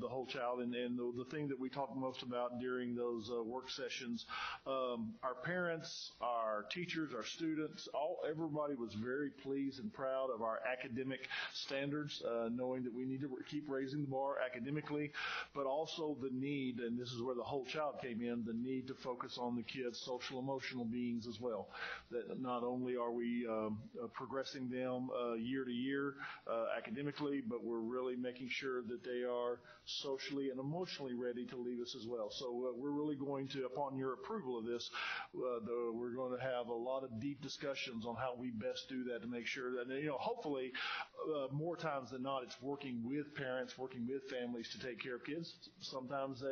G: the whole child, and the thing that we talked most about during those work sessions. Our parents, our teachers, our students, everybody was very pleased and proud of our academic standards, knowing that we need to keep raising the bar academically, but also the need, and this is where the whole child came in, the need to focus on the kids' social emotional beings as well. That not only are we progressing them year to year academically, but we're really making sure that they are socially and emotionally ready to leave us as well. So we're really going to, upon your approval of this, we're going to have a lot of deep discussions on how we best do that to make sure that, hopefully more times than not, it's working with parents, working with families to take care of kids. Sometimes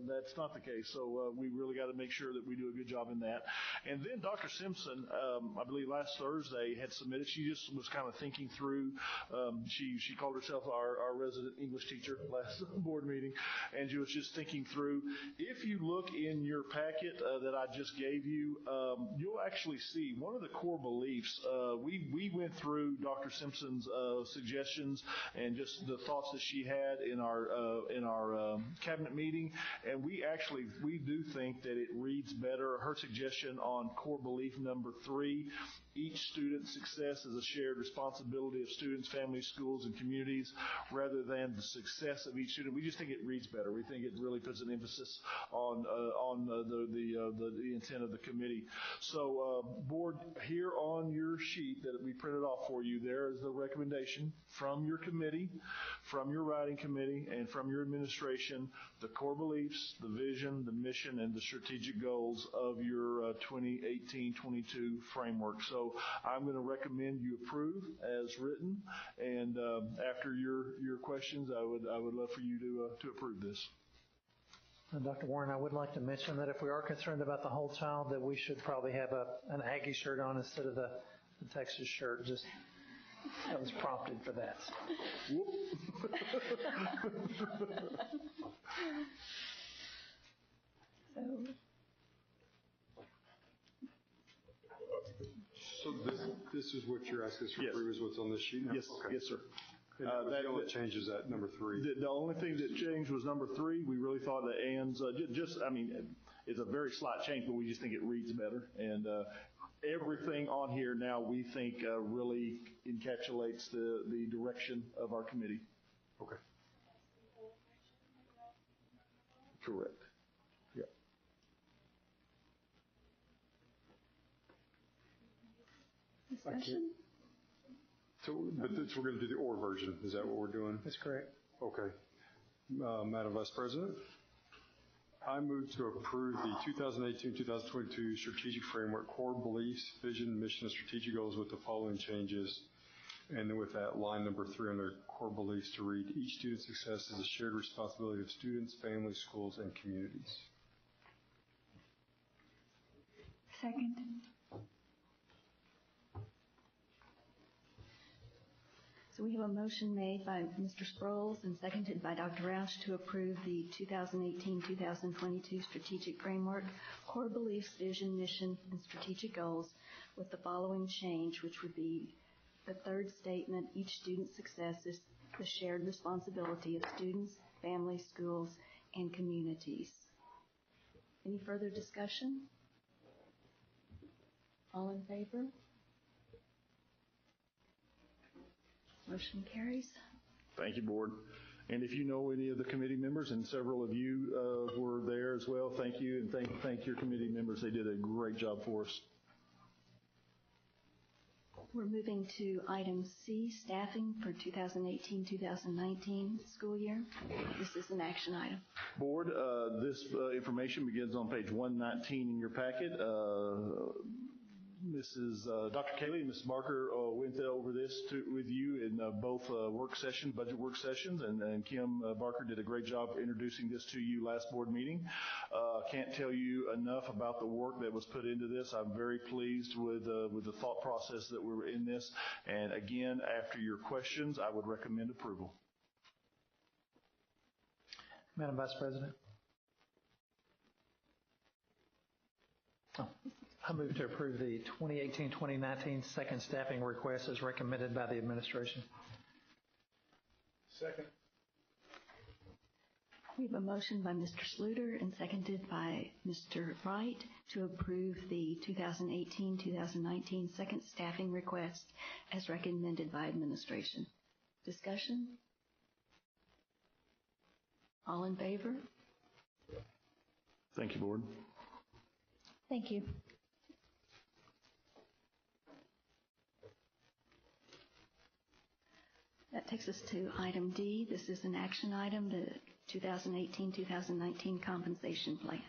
G: that's not the case. So we really got to make sure that we do a good job in that. And then Dr. Simpson, I believe last Thursday, had submitted, she just was kind of thinking through, she called herself our resident English teacher last board meeting, and she was just thinking through, if you look in your packet that I just gave you, you'll actually actually see one of the core beliefs. We went through Dr. Simpson's suggestions and just the thoughts that she had in our cabinet meeting, and we do think that it reads better. Her suggestion on core belief number 3, each student's success is a shared responsibility of students, families, schools, and communities, rather than the success of each student. We just think it reads better. We think it really puts an emphasis on the intent of the committee. So, board, here on your sheet that we printed off for you, there is the recommendation from your committee, from your writing committee, and from your administration, the core beliefs, the vision, the mission, and the strategic goals of your 2018-22 framework. So I'm going to recommend you approve as written, and after your questions, I would love for you to approve this.
A: And Dr. Warren, I would like to mention that if we are concerned about the whole child, that we should probably have an Aggie shirt on instead of the Texas shirt. Just I was prompted for that.
Q: So this is what you're asking us to approve, is what's on this sheet now?
G: Yes,
Q: okay.
G: Yes, sir.
Q: The only change is that number 3.
G: The only thing that changed was number 3. We really thought that Ann's, it's a very slight change, but we just think it reads better. And everything on here now we think really encapsulates the direction of our committee.
Q: Okay.
G: Correct. Yeah.
K: Discussion?
Q: But we're going to do the OR version. Is that what we're doing?
A: That's correct.
Q: Okay. Madam Vice President, I move to approve the 2018-2022 Strategic Framework Core Beliefs, Vision, Mission, and Strategic Goals with the following changes. And then with that, line number 3 under core beliefs to read, each student's success is a shared responsibility of students, families, schools, and communities.
K: Second. So we have a motion made by Mr. Sproles and seconded by Dr. Roush to approve the 2018-2022 Strategic Framework, Core Beliefs, Vision, Mission, and Strategic Goals with the following change, which would be the third statement, each student's success is the shared responsibility of students, families, schools, and communities. Any further discussion? All in favor? Motion carries.
G: Thank you, Board. And if you know any of the committee members, and several of you were there as well, thank you, and thank your committee members. They did a great job for us.
K: We're moving to item C, staffing for 2018-2019 school year. This is an action item.
G: Board, this information begins on page 119 in your packet. Dr. Cayley and Mrs. Barker went over this with you in both budget work sessions, and Kim Barker did a great job introducing this to you last board meeting. Can't tell you enough about the work that was put into this. I'm very pleased with the thought process that we were in this. And again, after your questions, I would recommend approval.
A: Madam Vice President. I move to approve the 2018-2019 second staffing request as recommended by the administration.
J: Second.
K: We have a motion by Mr. Sluter and seconded by Mr. Wright to approve the 2018-2019 second staffing request as recommended by administration. Discussion? All in favor?
G: Thank you, Board.
K: Thank you. That takes us to item D. This is an action item, the 2018-2019 compensation plan.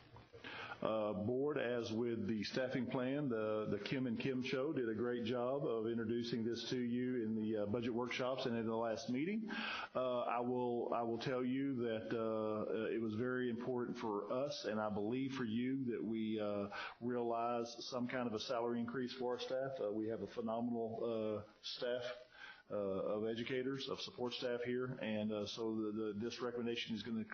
G: Board, as with the staffing plan, the Kim and Kim show did a great job of introducing this to you in the budget workshops and in the last meeting. I will tell you that it was very important for us, and I believe for you, that we realize some kind of a salary increase for our staff. We have a phenomenal staff of educators, of support staff here, and so this recommendation is going to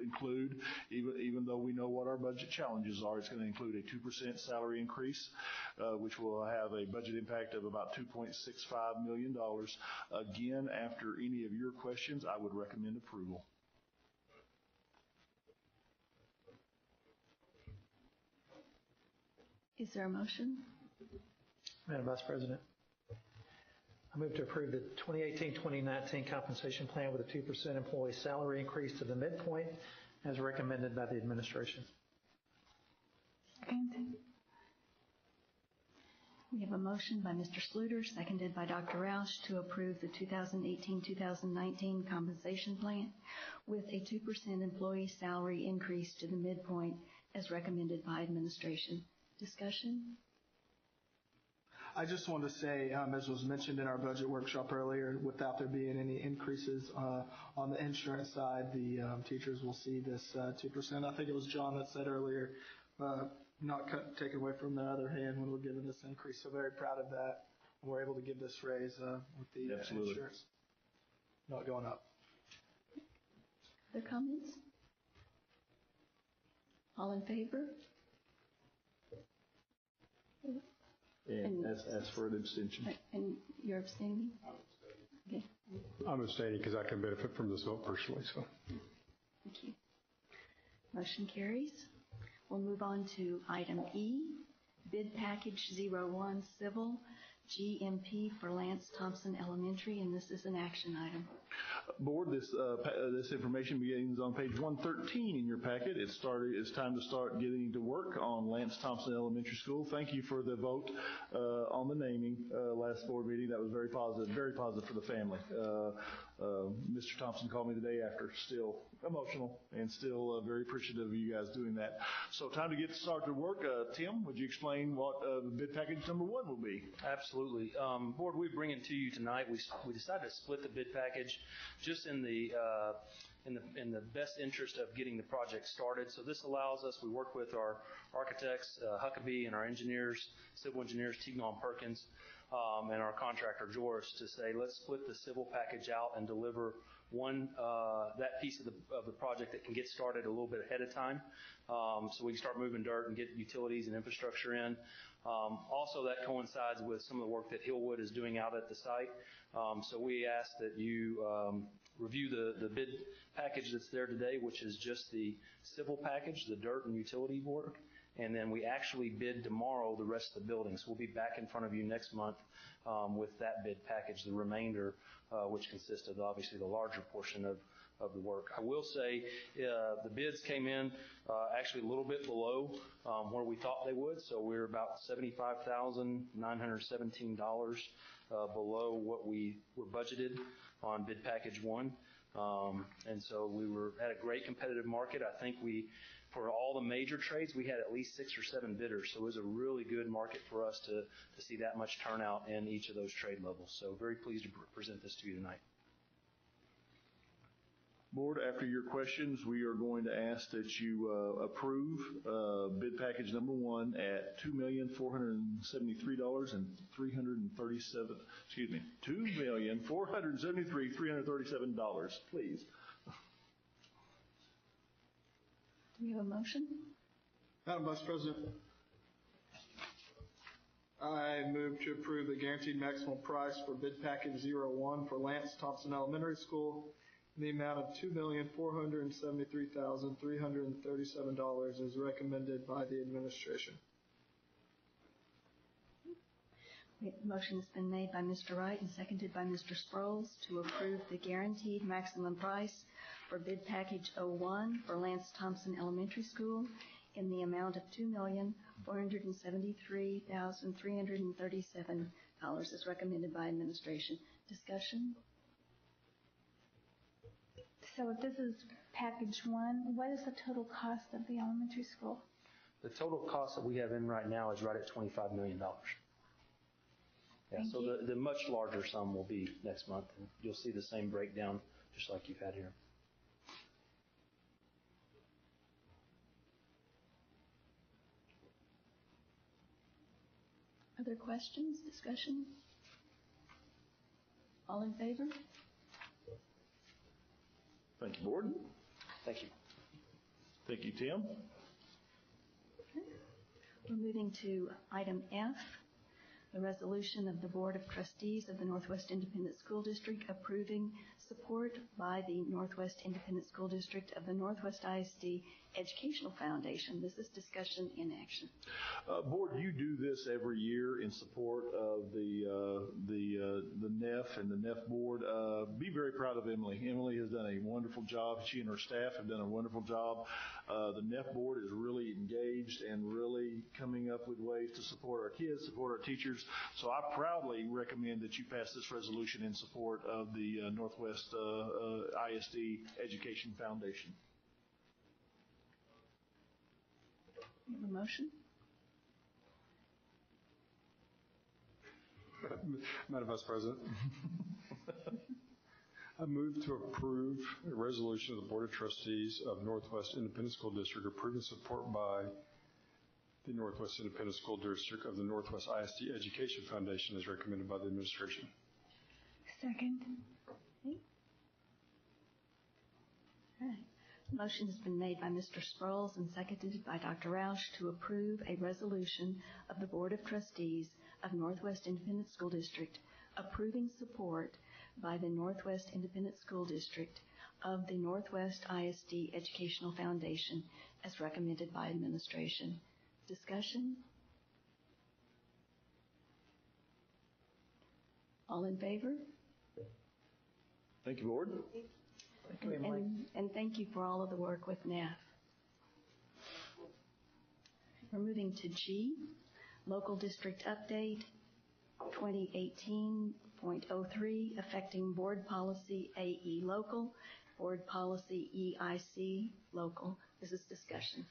G: include, even though we know what our budget challenges are, it's going to include a 2% salary increase, which will have a budget impact of about $2.65 million. Again, after any of your questions, I would recommend approval.
K: Is there a motion?
A: Madam Vice President, I move to approve the 2018-2019 compensation plan with a 2% employee salary increase to the midpoint as recommended by the administration.
K: We have a motion by Mr. Sluter, seconded by Dr. Roush, to approve the 2018-2019 compensation plan with a 2% employee salary increase to the midpoint as recommended by administration. Discussion?
J: I just want to say, as was mentioned in our budget workshop earlier, without there being any increases on the insurance side, the teachers will see this 2%. I think it was John that said earlier, not taken away from their other hand when we're given this increase. So very proud of that. We're able to give this raise with the insurance not going up.
K: Other comments? All in favor?
G: And as for an abstention.
K: And you're abstaining? Okay.
Q: I'm abstaining because I can benefit from this vote personally. So.
K: Thank you. Motion carries. We'll move on to item E, bid package 01 civil GMP for Lance Thompson Elementary, and this is an action item.
G: Board, this information begins on page 113 in your packet. It's time to start getting to work on Lance Thompson Elementary School. Thank you for the vote on the naming last board meeting. That was very positive for the family. Mr. Thompson called me the day after, still emotional and still very appreciative of you guys doing that. So time to get started to work. Tim, would you explain what bid package number 1 will be?
B: Absolutely. Board, we bring it to you tonight. We decided to split the bid package just in the best interest of getting the project started. So this allows us, we work with our architects, Huckabee, and our engineers, civil engineers, Teagnall and Perkins, and our contractor, Joris, to say, let's split the civil package out and deliver that piece of the project that can get started a little bit ahead of time, so we can start moving dirt and get utilities and infrastructure in. Also, that coincides with some of the work that Hillwood is doing out at the site. So we ask that you review the bid package that's there today, which is just the civil package, the dirt and utility work. And then we actually bid tomorrow the rest of the building. So we'll be back in front of you next month with that bid package, the remainder, which consists of obviously the larger portion of the work. I will say the bids came in actually a little bit below where we thought they would. So we're about $75,917 below what we were budgeted on bid package 1. And so we had a great competitive market. I think for all the major trades, we had at least 6 or 7 bidders. So it was a really good market for us to see that much turnout in each of those trade levels. So very pleased to present this to you tonight.
G: Board, after your questions, we are going to ask that you approve bid package number 1 at $2,473,337. Excuse me, $2,473,337. Please.
K: Do we have a motion?
J: Madam Vice President, I move to approve the guaranteed maximum price for bid package 01 for Lance Thompson Elementary School in the amount of $2,473,337 as recommended by the administration.
K: Motion has been made by Mr. Wright and seconded by Mr. Sproles to approve the guaranteed maximum price for bid package 01 for Lance Thompson Elementary School in the amount of $2,473,337 as recommended by administration. Discussion?
O: So if this is package 1, what is the total cost of the elementary school?
B: The total cost that we have in right now is right at $25 million. Yeah, so the much larger sum will be next month, and you'll see the same breakdown just like you've had here.
K: Other questions, discussion? All in favor?
G: Thank you, Board.
P: Thank you.
G: Thank you, Tim.
K: We're moving to item F, the resolution of the Board of Trustees of the Northwest Independent School District approving support by the Northwest Independent School District of the Northwest ISD Educational Foundation. This is discussion in action.
G: Board, you do this every year in support of the NEF and the NEF board. Be very proud of Emily. Emily has done a wonderful job. She and her staff have done a wonderful job. The NEF board is really engaged and really coming up with ways to support our kids, support our teachers. So I proudly recommend that you pass this resolution in support of the Northwest ISD Education Foundation.
K: You have a motion?
Q: Madam Vice President, I move to approve a resolution of the Board of Trustees of Northwest Independent School District approving support by the Northwest Independent School District of the Northwest ISD Education Foundation as recommended by the administration.
K: Second. Okay. All right. Motion has been made by Mr. Sproles and seconded by Dr. Roush to approve a resolution of the Board of Trustees of Northwest Independent School District approving support by the Northwest Independent School District of the Northwest ISD Educational Foundation as recommended by administration. Discussion? All in favor?
G: Thank you, Board.
A: Thank you, Emily.
K: And thank you for all of the work with NAF. We're moving to G, Local District Update 2018.03, affecting Board Policy AE Local, Board Policy EIC Local. This is discussion.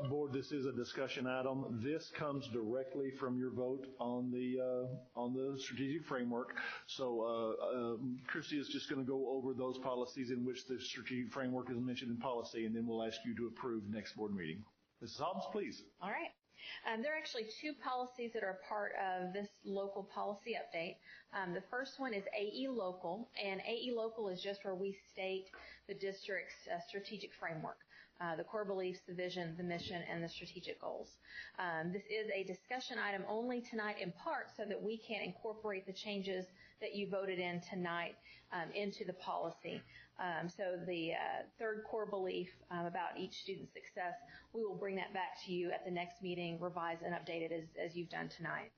G: Board, this is a discussion item. This comes directly from your vote on the strategic framework. So Christy is just going to go over those policies in which the strategic framework is mentioned in policy, and then we'll ask you to approve next board meeting. Mrs. Hobbs, please.
L: All right. There are actually two policies that are part of this local policy update. The first one is AE Local, and AE Local is just where we state the district's strategic framework. The core beliefs, the vision, the mission, and the strategic goals. This is a discussion item only tonight in part so that we can incorporate the changes that you voted in tonight into the policy. So the third core belief about each student's success, we will bring that back to you at the next meeting, revised and updated as you've done tonight.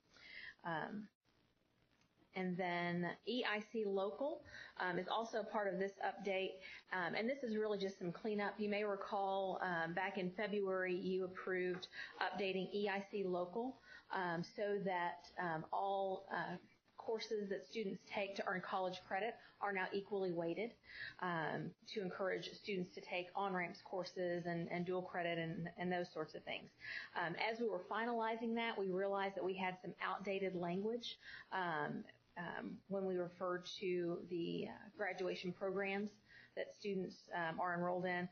L: And then EIC Local is also part of this update, and this is really just some cleanup. You may recall back in February you approved updating EIC Local so that all courses that students take to earn college credit are now equally weighted to encourage students to take on-ramps courses and dual credit and those sorts of things. As we were finalizing that, we realized that we had some outdated language when we referred to the graduation programs that students are enrolled in.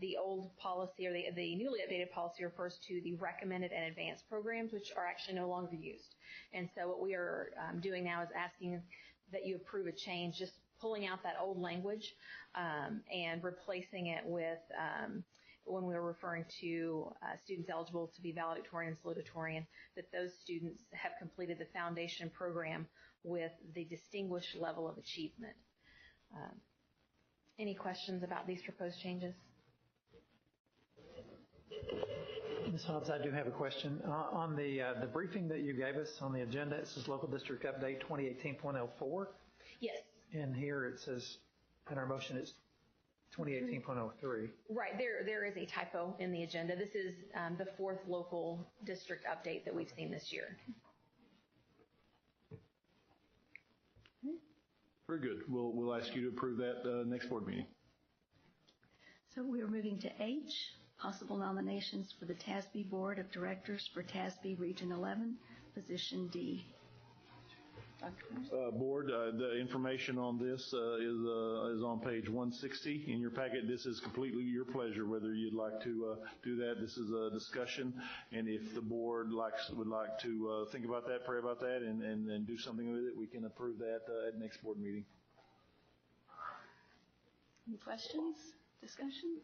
L: The old policy or the newly updated policy refers to the recommended and advanced programs, which are actually no longer used. And so what we are doing now is asking that you approve a change, just pulling out that old language and replacing it with when we were referring to students eligible to be valedictorian and salutatorian, that those students have completed the foundation program with the distinguished level of achievement. Any questions about these proposed changes?
A: Ms. Hobbs, I do have a question. On the briefing that you gave us on the agenda, it says Local District Update 2018.04.
L: Yes.
A: And here it says, in our motion, it's 2018.03.
L: Right. There is a typo in the agenda. This is the fourth local district update that we've seen this year.
G: Very good. We'll ask you to approve that next board meeting.
K: So we are moving to H, possible nominations for the TASB Board of Directors for TASB Region 11, position D.
G: Board, the information on this is on page 160 in your packet. This is completely your pleasure whether you'd like to do that. This is a discussion, and if the board would like to think about that, pray about that, and do something with it, we can approve that at next board meeting.
K: Any questions? Discussion?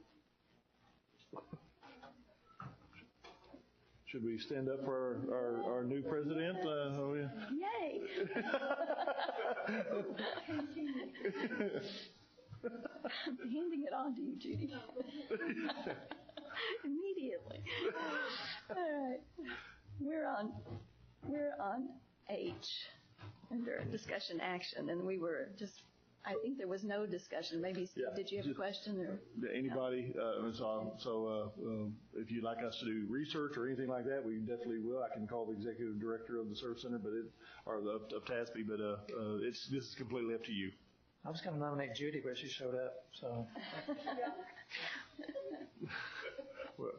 G: Should we stand up for our new president?
K: Yay! I'm handing it on to you, Judy. Immediately. All right. We're on H under discussion action, and we were just. I think there was no discussion. Maybe, Steve, did you have a question? Or
G: anybody? If you'd like us to do research or anything like that, we definitely will. I can call the executive director of the Service Center, of TASB, but this is completely up to you.
A: I was going to nominate Judy, but she showed up, so.
G: Well,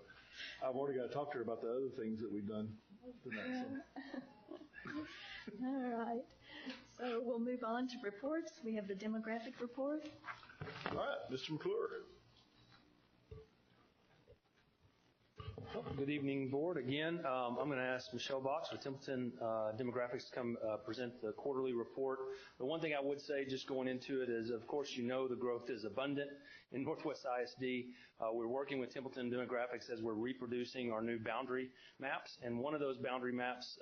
G: I've already got to talk to her about the other things that we've done tonight.
K: So. All right. So we'll move on to reports. We have the demographic report.
G: All right, Mr. McClure.
B: Good evening, board. Again, I'm going to ask Michelle Box with Templeton Demographics to come present the quarterly report. The one thing I would say just going into it is, of course, you know the growth is abundant in Northwest ISD. We're working with Templeton Demographics as we're reproducing our new boundary maps, and one of those boundary maps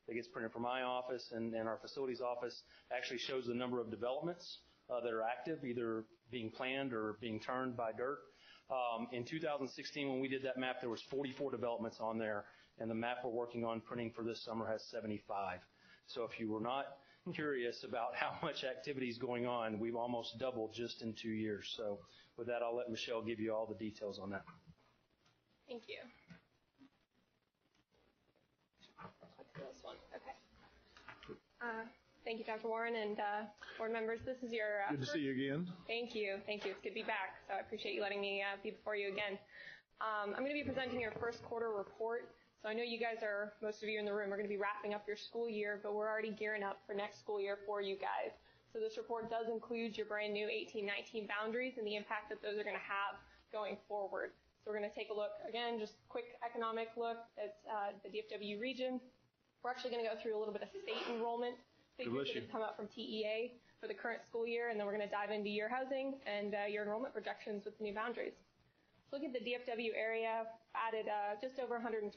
B: that gets printed from my office and our facilities office actually shows the number of developments that are active, either being planned or being turned by dirt. In 2016, when we did that map, there was 44 developments on there, and the map we're working on printing for this summer has 75. So if you were not curious about how much activity is going on, we've almost doubled just in 2 years. So with that, I'll let Michelle give you all the details on that.
R: Thank you. This one. Okay. Thank you, Dr. Warren, and board members. This is your
G: good to see you again.
R: Thank you. Thank you. It's good to be back. So I appreciate you letting me be before you again. I'm going to be presenting your first quarter report. So I know you guys are, most of you in the room are going to be wrapping up your school year, but we're already gearing up for next school year for you guys. So this report does include your brand new 18-19 boundaries and the impact that those are going to have going forward. So we're going to take a look, again, just quick economic look at the DFW region. We're actually going to go through a little bit of state enrollment figures that have come out from TEA for the current school year, and then we're going to dive into your housing and your enrollment projections with the new boundaries. So look at the DFW area, added just over 120,000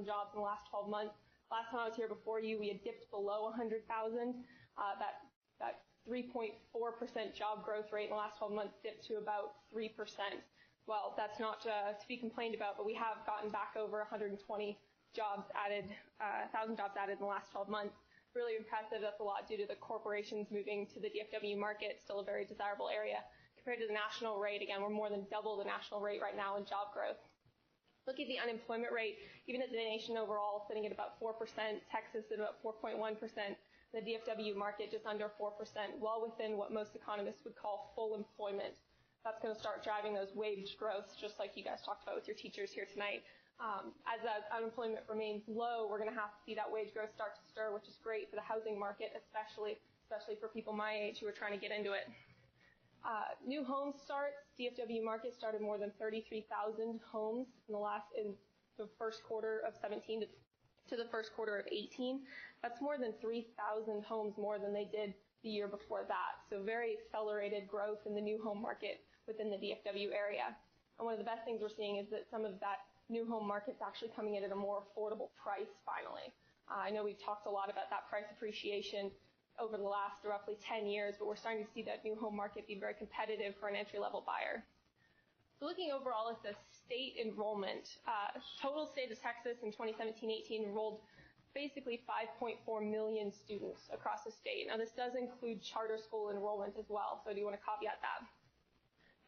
R: jobs in the last 12 months. Last time I was here before you, we had dipped below 100,000. That 3.4% job growth rate in the last 12 months dipped to about 3%. Well, that's not to be complained about, but we have gotten back over 120 jobs added, 1,000 jobs added in the last 12 months. Really impressive. That's a lot due to the corporations moving to the DFW market, still a very desirable area. Compared to the national rate, again, we're more than double the national rate right now in job growth. Look at the unemployment rate, even at the nation overall, sitting at about 4%, Texas at about 4.1%, the DFW market just under 4%, well within what most economists would call full employment. That's going to start driving those wage growths, just like you guys talked about with your teachers here tonight. As that unemployment remains low, we're going to have to see that wage growth start to stir, which is great for the housing market, especially for people my age who are trying to get into it. New home starts, DFW market started more than 33,000 homes in the first quarter of 17 to the first quarter of 18. That's more than 3,000 homes more than they did the year before that. So very accelerated growth in the new home market within the DFW area. And one of the best things we're seeing is that some of that new home market's actually coming in at a more affordable price finally. I know we've talked a lot about that price appreciation over the last roughly 10 years, but we're starting to see that new home market be very competitive for an entry-level buyer. So looking overall at the state enrollment, total state of Texas in 2017-18 enrolled basically 5.4 million students across the state. Now this does include charter school enrollment as well, so I do want to caveat that.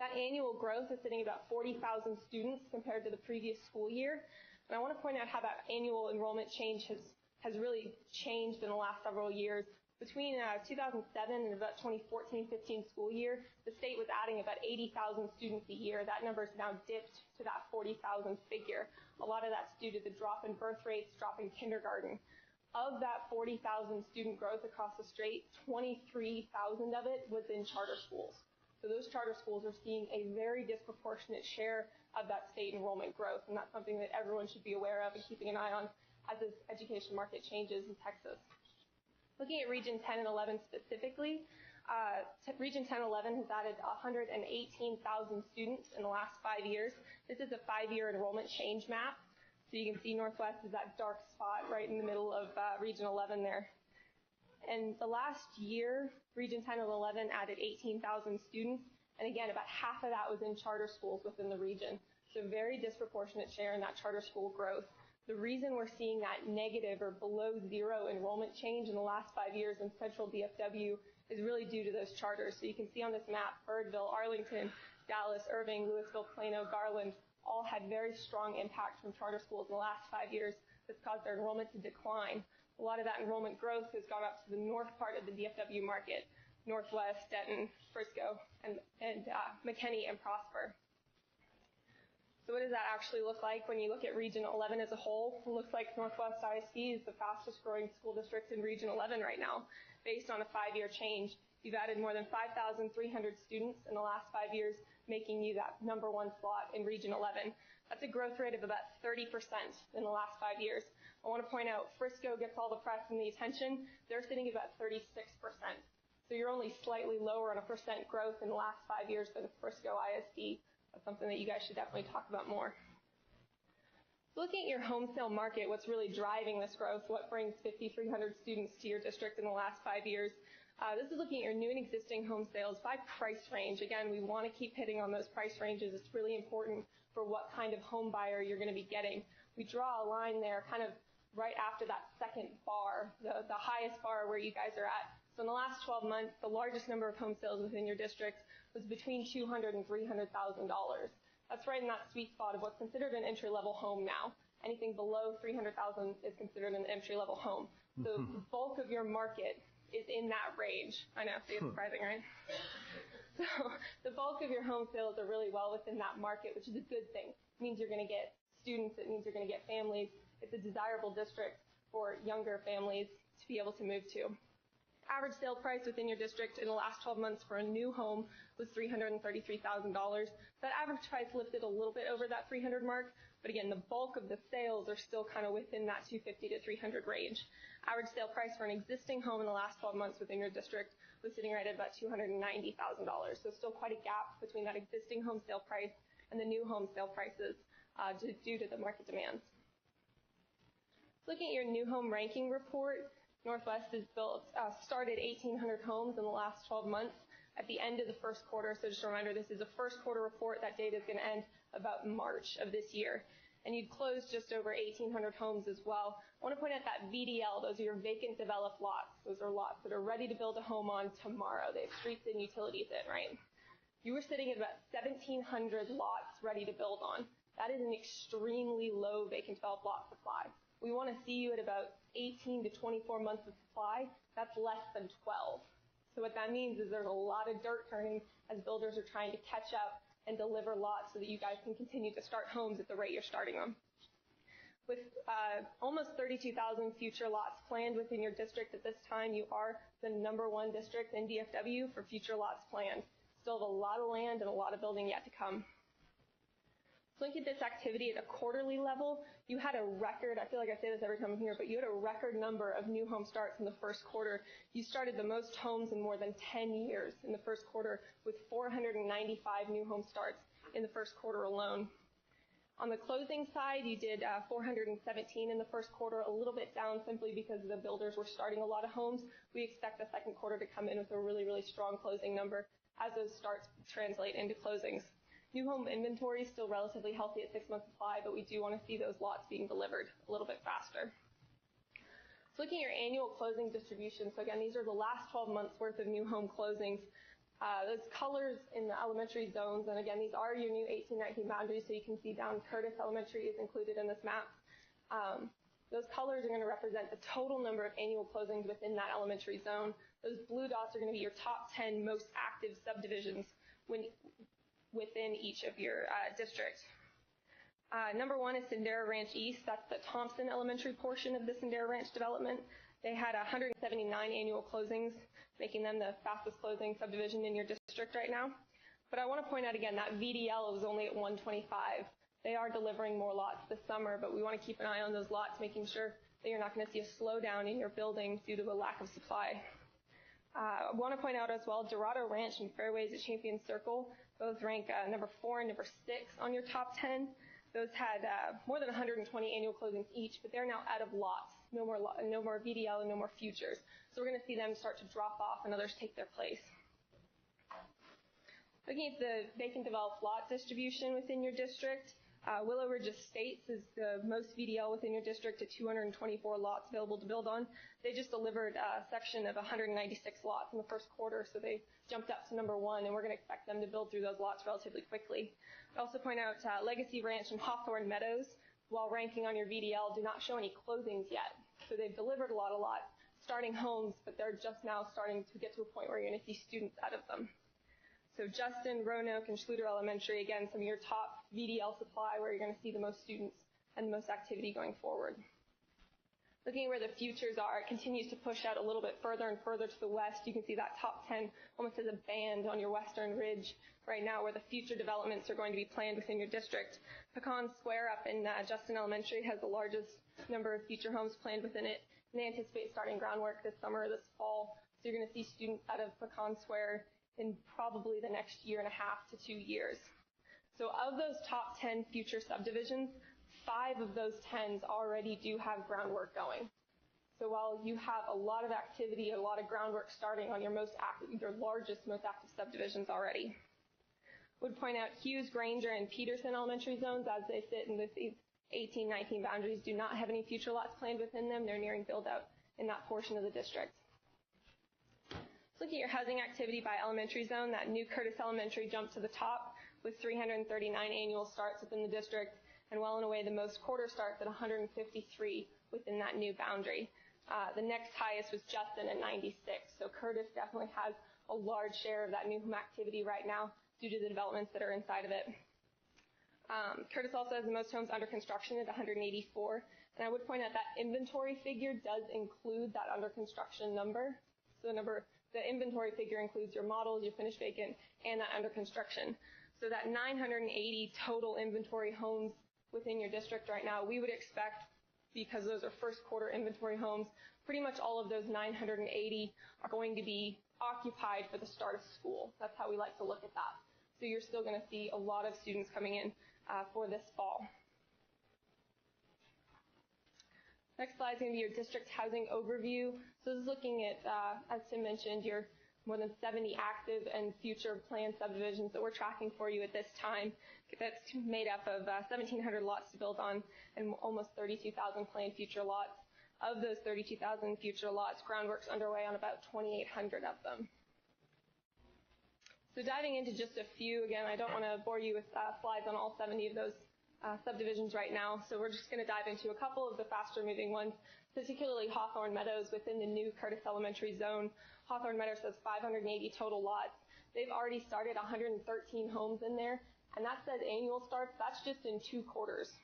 R: That annual growth is sitting at about 40,000 students compared to the previous school year. And I want to point out how that annual enrollment change has really changed in the last several years. Between 2007 and about 2014-15 school year, the state was adding about 80,000 students a year. That number has now dipped to that 40,000 figure. A lot of that's due to the drop in birth rates, drop in kindergarten. Of that 40,000 student growth across the state, 23,000 of it was in charter schools. So those charter schools are seeing a very disproportionate share of that state enrollment growth, and that's something that everyone should be aware of and keeping an eye on as this education market changes in Texas. Looking at Region 10 and 11 specifically, Region 10 and 11 has added 118,000 students in the last 5 years. This is a 5-year enrollment change map. So you can see Northwest is that dark spot right in the middle of Region 11 there. And the last year, Region 10 and 11 added 18,000 students. And again, about half of that was in charter schools within the region. So very disproportionate share in that charter school growth. The reason we're seeing that negative or below zero enrollment change in the last 5 years in central DFW is really due to those charters. So you can see on this map, Birdville, Arlington, Dallas, Irving, Louisville, Plano, Garland, all had very strong impact from charter schools in the last 5 years that's caused their enrollment to decline. A lot of that enrollment growth has gone up to the north part of the DFW market, Northwest, Denton, Frisco, and McKinney and Prosper. So what does that actually look like when you look at Region 11 as a whole? It looks like Northwest ISD is the fastest growing school district in Region 11 right now. Based on a 5-year change, you've added more than 5,300 students in the last 5 years, making you that #1 slot in Region 11. That's a growth rate of about 30% in the last 5 years. I want to point out Frisco gets all the press and the attention. They're sitting at about 36%. So you're only slightly lower on a percent growth in the last 5 years than Frisco ISD. That's something that you guys should definitely talk about more. Looking at your home sale market, what's really driving this growth, what brings 5,300 students to your district in the last 5 years, this is looking at your new and existing home sales by price range. Again, we want to keep hitting on those price ranges. It's really important for what kind of home buyer you're going to be getting. We draw a line there kind of right after that second bar, the highest bar where you guys are at. So in the last 12 months, the largest number of home sales within your district was between $200,000 and $300,000. That's right in that sweet spot of what's considered an entry-level home now. Anything below $300,000 is considered an entry-level home. So the bulk of your market is in that range. I know, it's surprising, right? So the bulk of your home sales are really well within that market, which is a good thing. It means you're going to get students. It means you're going to get families. It's a desirable district for younger families to be able to move to. Average sale price within your district in the last 12 months for a new home was $333,000. That average price lifted a little bit over that 300 mark, but again, the bulk of the sales are still kind of within that 250 to 300 range. Average sale price for an existing home in the last 12 months within your district was sitting right at about $290,000. So still quite a gap between that existing home sale price and the new home sale prices due to the market demands. Looking at your new home ranking report, Northwest has started 1,800 homes in the last 12 months at the end of the first quarter. So just a reminder, this is a first quarter report. That data is going to end about March of this year. And you'd closed just over 1,800 homes as well. I want to point out that VDL, those are your vacant developed lots. Those are lots that are ready to build a home on tomorrow. They have streets and utilities in, right? You were sitting at about 1,700 lots ready to build on. That is an extremely low vacant developed lot supply. We want to see you at about 18 to 24 months of supply. That's less than 12. So what that means is there's a lot of dirt turning as builders are trying to catch up and deliver lots so that you guys can continue to start homes at the rate you're starting them. With almost 32,000 future lots planned within your district at this time, you are the #1 district in DFW for future lots planned. Still have a lot of land and a lot of building yet to come. So looking at this activity at a quarterly level, you had a record, I feel like I say this every time I'm here, but you had a record number of new home starts in the first quarter. You started the most homes in more than 10 years in the first quarter with 495 new home starts in the first quarter alone. On the closing side, you did 417 in the first quarter, a little bit down simply because the builders were starting a lot of homes. We expect the second quarter to come in with a really, really strong closing number as those starts translate into closings. New home inventory is still relatively healthy at 6 months supply, but we do want to see those lots being delivered a little bit faster. So looking at your annual closing distribution, so again, these are the last 12 months worth of new home closings. Those colors in the elementary zones, and again, these are your new 1819 boundaries, so you can see down Curtis Elementary is included in this map. Those colors are going to represent the total number of annual closings within that elementary zone. Those blue dots are going to be your top 10 most active subdivisions within each of your districts. Number one is Sendero Ranch East. That's the Thompson Elementary portion of the Sendero Ranch development. They had 179 annual closings, making them the fastest closing subdivision in your district right now. But I want to point out again that VDL was only at 125. They are delivering more lots this summer, but we want to keep an eye on those lots, making sure that you're not going to see a slowdown in your building due to a lack of supply. I want to point out as well, Dorado Ranch and Fairways at Champion Circle both rank number 4 and number 6 on your top 10. Those had more than 120 annual closings each, but they're now out of lots. No more VDL and no more futures. So we're going to see them start to drop off and others take their place. Looking at the vacant developed lot distribution within your district, Willow Ridge Estates is the most VDL within your district at 224 lots available to build on. They just delivered a section of 196 lots in the first quarter, so they jumped up to number 1, and we're going to expect them to build through those lots relatively quickly. I'd also point out Legacy Ranch and Hawthorne Meadows, while ranking on your VDL, do not show any closings yet. So they've delivered a lot of lots, starting homes, but they're just now starting to get to a point where you're going to see students out of them. So Justin, Roanoke, and Schluter Elementary, again, some of your top VDL supply where you're going to see the most students and the most activity going forward. Looking at where the futures are, it continues to push out a little bit further and further to the west. You can see that top 10 almost as a band on your western ridge right now where the future developments are going to be planned within your district. Pecan Square up in Justin Elementary has the largest number of future homes planned within it, and they anticipate starting groundwork this summer or this fall. So you're going to see students out of Pecan Square in probably the next 1.5 to 2 years. So of those top 10 future subdivisions, 5 of those 10s already do have groundwork going. So while you have a lot of activity, a lot of groundwork starting on your largest, most active subdivisions already. Would point out Hughes, Granger, and Peterson elementary zones, as they sit in these 18-19 boundaries, do not have any future lots planned within them. They're nearing build-out in that portion of the district. Looking at your housing activity by elementary zone, that new Curtis Elementary jumped to the top with 339 annual starts within the district, and well and away the most quarter starts at 153 within that new boundary. The next highest was Justin at 96, so Curtis definitely has a large share of that new home activity right now due to the developments that are inside of it. Curtis also has the most homes under construction at 184, and I would point out that inventory figure does include that under construction number. So the inventory figure includes your models, your finished vacant, and that under construction. So that 980 total inventory homes within your district right now, we would expect, because those are first quarter inventory homes, pretty much all of those 980 are going to be occupied for the start of school. That's how we like to look at that. So you're still going to see a lot of students coming in for this fall. Next slide is going to be your district housing overview. So this is looking at, as Tim mentioned, your more than 70 active and future planned subdivisions that we're tracking for you at this time. That's made up of 1,700 lots to build on and almost 32,000 planned future lots. Of those 32,000 future lots, groundwork's underway on about 2,800 of them. So diving into just a few, again, I don't want to bore you with slides on all 70 of those subdivisions right now, so we're just going to dive into a couple of the faster moving ones, particularly Hawthorne Meadows within the new Curtis Elementary zone. Hawthorne Meadows has 580 total lots. They've already started 113 homes in there, and that says annual starts. That's just in 2 quarters.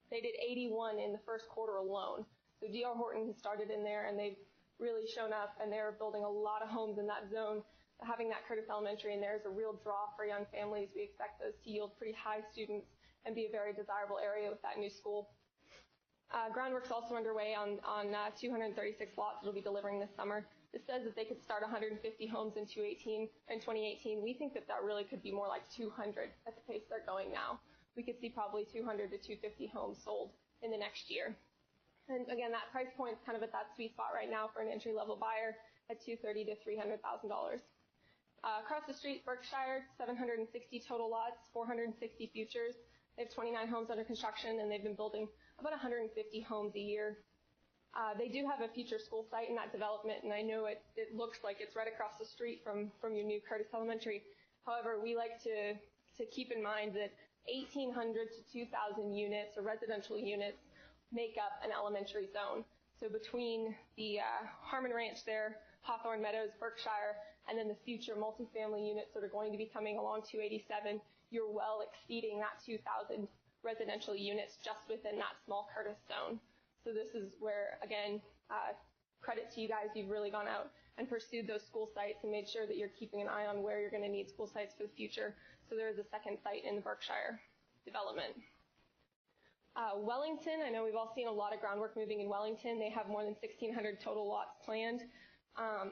R: They did 81 in the first quarter alone. So D.R. Horton has started in there, and they've really shown up, and they're building a lot of homes in that zone. Having that Curtis Elementary in there is a real draw for young families. We expect those to yield pretty high students and be a very desirable area with that new school. Groundwork's also underway on 236 lots that'll be delivering this summer. This says that they could start 150 homes in 2018. We think that really could be more like 200 at the pace they're going now. We could see probably 200 to 250 homes sold in the next year. And again, that price point is kind of at that sweet spot right now for an entry-level buyer at $230,000 to $300,000. Across the street, Berkshire, 760 total lots, 460 futures. They have 29 homes under construction, and they've been building about 150 homes a year. They do have a future school site in that development, and I know it looks like it's right across the street from your new Curtis Elementary. However, we like to keep in mind that 1,800 to 2,000 units or residential units make up an elementary zone. So between the Harmon Ranch there, Hawthorne Meadows, Berkshire, and then the future multifamily units that are going to be coming along 287, you're well exceeding that 2,000 residential units just within that small Curtis zone. So this is where, again, credit to you guys, you've really gone out and pursued those school sites and made sure that you're keeping an eye on where you're going to need school sites for the future. So there is a second site in the Berkshire development. Wellington, I know we've all seen a lot of groundwork moving in Wellington. They have more than 1,600 total lots planned.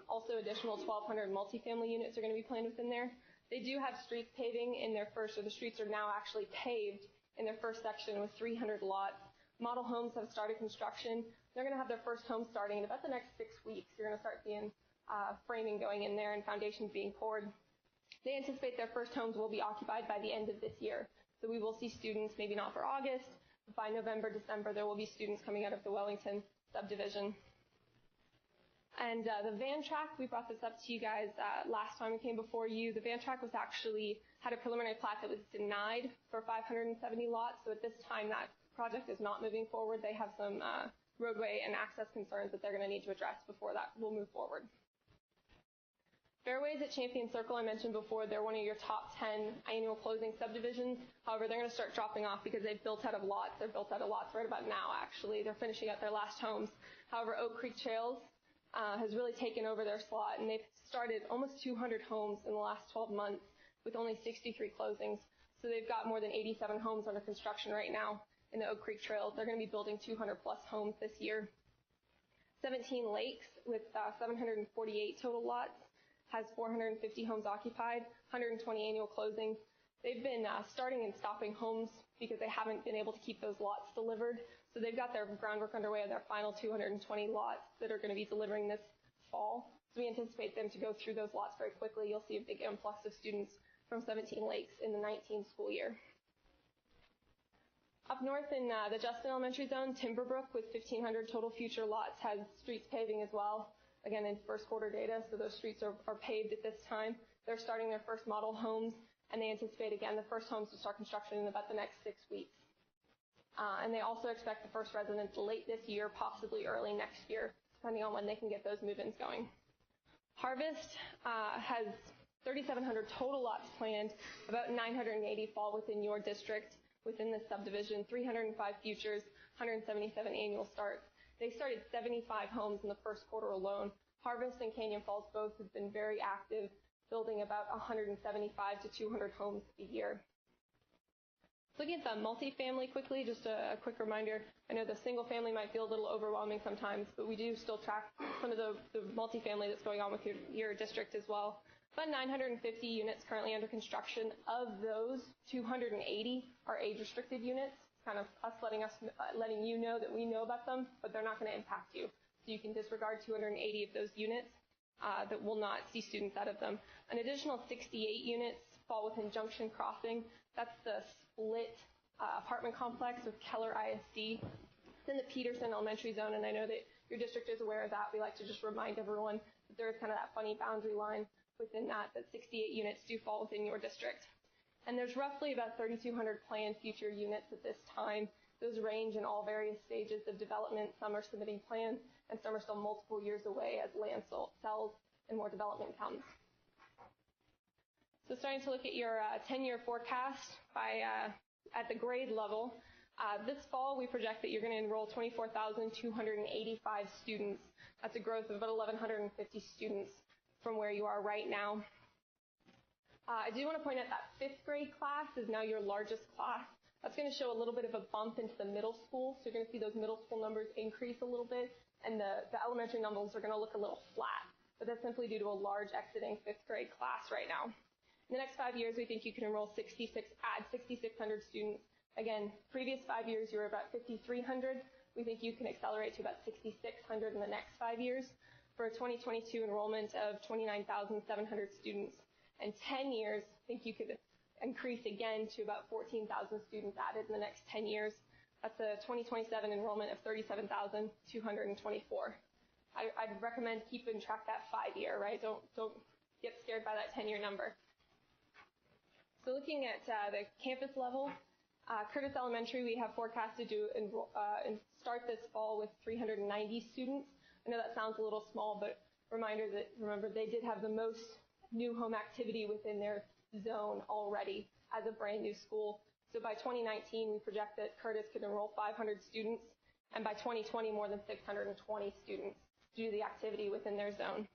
R: Also additional 1,200 multifamily units are going to be planned within there. They do have streets paving in their first, or the streets are now actually paved in their first section with 300 lots. Model homes have started construction. They're going to have their first home starting in about the next 6 weeks. You're going to start seeing framing going in there and foundations being poured. They anticipate their first homes will be occupied by the end of this year. So we will see students, maybe not for August, but by November, December, there will be students coming out of the Wellington subdivision. And the van tract, we brought this up to you guys last time we came before you. The van tract was actually, had a preliminary plat that was denied for 570 lots. So at this time, that project is not moving forward. They have some roadway and access concerns that they're going to need to address before that will move forward. Fairways at Champion Circle, I mentioned before, they're one of your top 10 annual closing subdivisions. However, they're going to start dropping off because they've built out of lots. They're built out of lots right about now, actually. They're finishing up their last homes. However, Oak Creek Trails has really taken over their slot, and they've started almost 200 homes in the last 12 months with only 63 closings. So they've got more than 87 homes under construction right now in the Oak Creek Trails. They're going to be building 200 plus homes this year. 17 Lakes with 748 total lots has 450 homes occupied, 120 annual closings. They've been starting and stopping homes because they haven't been able to keep those lots delivered. So they've got their groundwork underway on their final 220 lots that are going to be delivering this fall. So we anticipate them to go through those lots very quickly. You'll see a big influx of students from 17 Lakes in the 19 school year. Up north in the Justin Elementary Zone, Timberbrook with 1,500 total future lots has streets paving as well. Again, in first quarter data, so those streets are paved at this time. They're starting their first model homes, and they anticipate, again, the first homes to start construction in about the next 6 weeks. And they also expect the first residents late this year, possibly early next year, depending on when they can get those move-ins going. Harvest has 3,700 total lots planned. About 980 fall within your district, within this subdivision, 305 futures, 177 annual starts. They started 75 homes in the first quarter alone. Harvest and Canyon Falls both have been very active, building about 175 to 200 homes a year. Looking at the multifamily quickly, just a quick reminder. I know the single family might feel a little overwhelming sometimes, but we do still track some of the multifamily that's going on with your district as well. About 950 units currently under construction. Of those, 280 are age-restricted units. It's kind of us letting you know that we know about them, but they're not going to impact you. So you can disregard 280 of those units that will not see students out of them. An additional 68 units fall within Junction Crossing. That's the split apartment complex with Keller ISD. It's in the Peterson Elementary Zone, and I know that your district is aware of that. We like to just remind everyone that there is kind of that funny boundary line within that 68 units do fall within your district. And there's roughly about 3,200 planned future units at this time. Those range in all various stages of development. Some are submitting plans, and some are still multiple years away as land sells and more development comes. So starting to look at your 10-year forecast by at the grade level. This fall, we project that you're going to enroll 24,285 students. That's a growth of about 1,150 students from where you are right now. I do want to point out that 5th grade class is now your largest class. That's going to show a little bit of a bump into the middle school. So you're going to see those middle school numbers increase a little bit, and the elementary numbers are going to look a little flat. But that's simply due to a large exiting 5th grade class right now. In the next 5 years, we think you can enroll 6,600 students. Again, previous 5 years, you were about 5,300. We think you can accelerate to about 6,600 in the next 5 years for a 2022 enrollment of 29,700 students. In 10 years, I think you could increase again to about 14,000 students added in the next 10 years. That's a 2027 enrollment of 37,224. I'd recommend keeping track that 5-year, right? Don't get scared by that 10-year number. So looking at the campus level, Curtis Elementary, we have forecasted to start this fall with 390 students. I know that sounds a little small, but remember they did have the most new home activity within their zone already as a brand new school. So by 2019, we project that Curtis could enroll 500 students, and by 2020, more than 620 students due to the activity within their zone.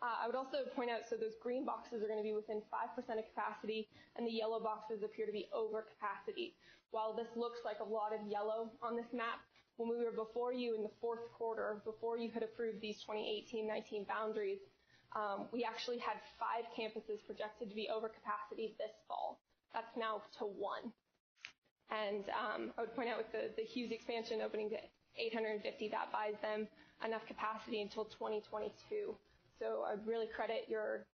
R: I would also point out, so those green boxes are going to be within 5% of capacity, and the yellow boxes appear to be over capacity. While this looks like a lot of yellow on this map, when we were before you in the fourth quarter, before you had approved these 2018-19 boundaries, we actually had 5 campuses projected to be over capacity this fall. That's now to 1. And I would point out with the Hughes expansion opening to 850, that buys them enough capacity until 2022. So I'd really credit your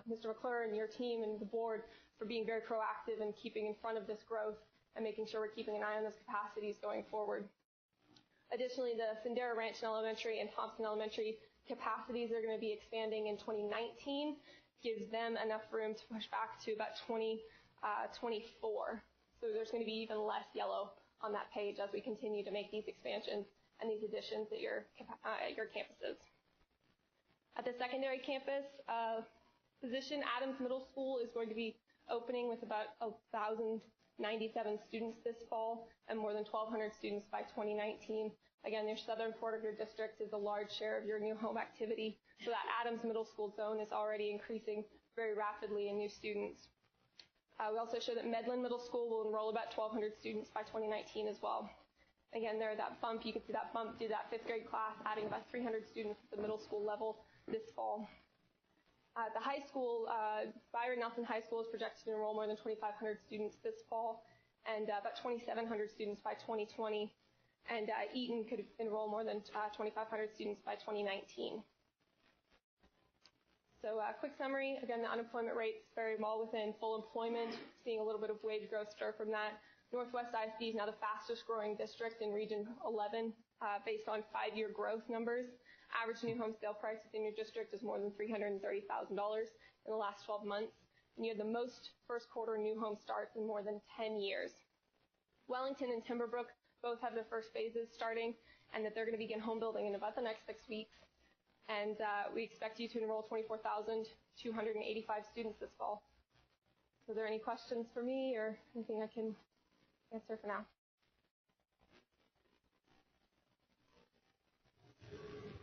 R: Mr. McClure and your team and the board for being very proactive and keeping in front of this growth and making sure we're keeping an eye on those capacities going forward. Additionally, the Sendera Ranch Elementary and Thompson Elementary capacities are going to be expanding in 2019, gives them enough room to push back to about 2024. So there's going to be even less yellow on that page as we continue to make these expansions and these additions at your campuses. At the secondary campus position, Adams Middle School is going to be opening with about 1,097 students this fall and more than 1,200 students by 2019. Again, your southern part of your district is a large share of your new home activity, so that Adams Middle School zone is already increasing very rapidly in new students. We also show that Medlin Middle School will enroll about 1,200 students by 2019 as well. Again, there, that bump, you can see that bump due to that 5th grade class, adding about 300 students at the middle school level this fall. At the high school, Byron Nelson High School is projected to enroll more than 2,500 students this fall and about 2,700 students by 2020. And Eaton could enroll more than 2,500 students by 2019. So quick summary, again, the unemployment rate's very well within full employment, seeing a little bit of wage growth stir from that. Northwest ISD is now the fastest growing district in Region 11 based on 5-year growth numbers. Average new home sale price within your district is more than $330,000 in the last 12 months. And you had the most first quarter new home starts in more than 10 years. Wellington and Timberbrook both have their first phases starting, and that they're going to begin home building in about the next 6 weeks. And we expect you to enroll 24,285 students this fall. So are there any questions for me or anything I can answer for now?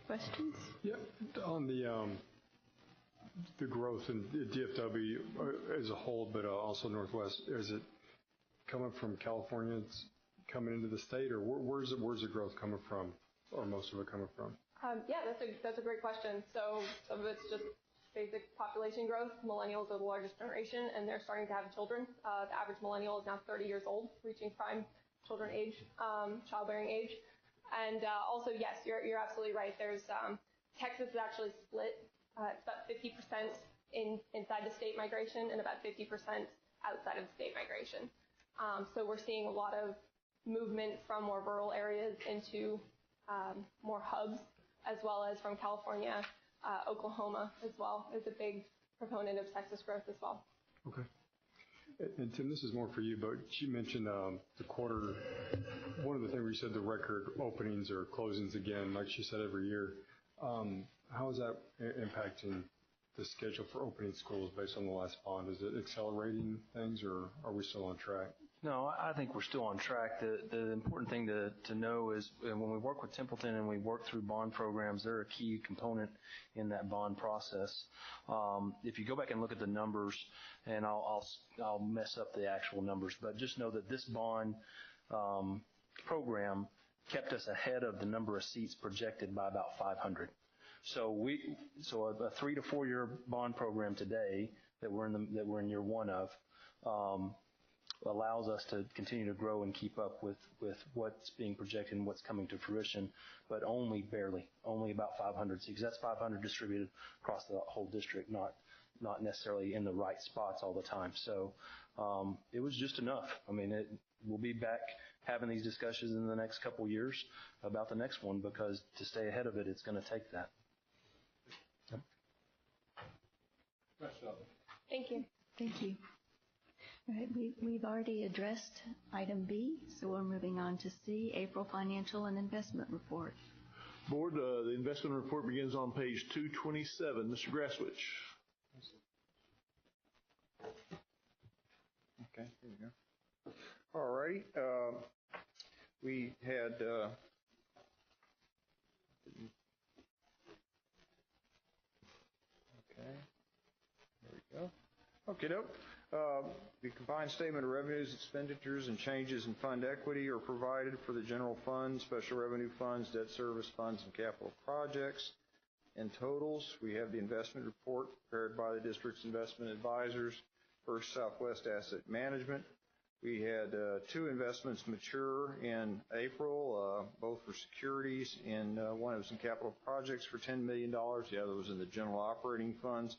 K: Questions?
Q: Yeah, on the growth in DFW as a whole, but also Northwest, is it coming from California? It's coming into the state, or where's the growth coming from, or most of it coming from?
R: Yeah, that's a great question. So some of it's just basic population growth. Millennials are the largest generation, and they're starting to have children. The average millennial is now 30 years old, reaching prime children age, childbearing age. And also, yes, you're absolutely right. There's Texas is actually split. It's about 50% inside the state migration and about 50% outside of the state migration. So we're seeing a lot of movement from more rural areas into more hubs, as well as from California. Oklahoma as well is a big proponent of Texas growth as well.
Q: Okay. And Tim, this is more for you, but you mentioned the quarter. One of the things you said, the record openings or closings again, like she said every year. How is that impacting the schedule for opening schools based on the last bond? Is it accelerating things, or are we still on track?
B: No, I think we're still on track. The important thing to know is when we work with Templeton and we work through bond programs, they're a key component in that bond process. If you go back and look at the numbers, and I'll mess up the actual numbers, but just know that this bond program kept us ahead of the number of seats projected by about 500. So a 3 to 4 year bond program today that we're in year one of. Allows us to continue to grow and keep up with what's being projected and what's coming to fruition, but only barely, only about 500 seats. That's 500 distributed across the whole district, not necessarily in the right spots all the time. So it was just enough. I mean, we'll be back having these discussions in the next couple years about the next one, because to stay ahead of it, it's going to take that. Yep.
R: Thank you.
K: Thank you. All right, we've already addressed item B, so we're moving on to C, April Financial and Investment Report.
G: Board, the investment report begins on page 227. Mr. Grasswich.
S: Okay, here you go. All righty. We had okay. There we go. Okay, doke. The combined statement of revenues, expenditures, and changes in fund equity are provided for the general fund, special revenue funds, debt service funds, and capital projects. In totals, we have the investment report prepared by the district's investment advisors, First Southwest Asset Management. We had 2 investments mature in April, both for securities, and one was in capital projects for $10 million. The other was in the general operating funds.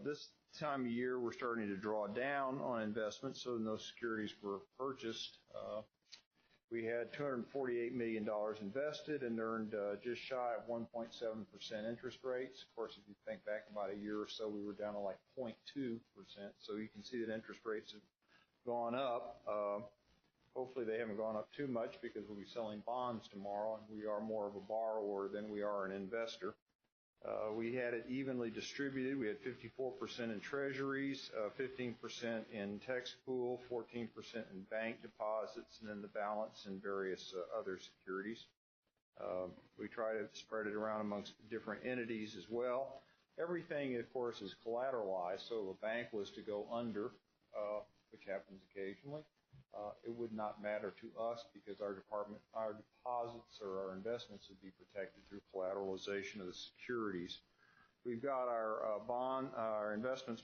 S: This time of year, we're starting to draw down on investments, so those securities were purchased. We had $248 million invested and earned just shy of 1.7% interest rates. Of course, if you think back about a year or so, we were down to like 0.2%. So you can see that interest rates have gone up. Hopefully they haven't gone up too much because we'll be selling bonds tomorrow, and we are more of a borrower than we are an investor. We had it evenly distributed. We had 54% in treasuries, 15% in tax pool, 14% in bank deposits, and then the balance in various other securities. We try to spread it around amongst different entities as well. Everything, of course, is collateralized, so if a bank was to go under, which happens occasionally, it would not matter to us because our deposits or our investments would be protected through collateralization of the securities. We've got our investments,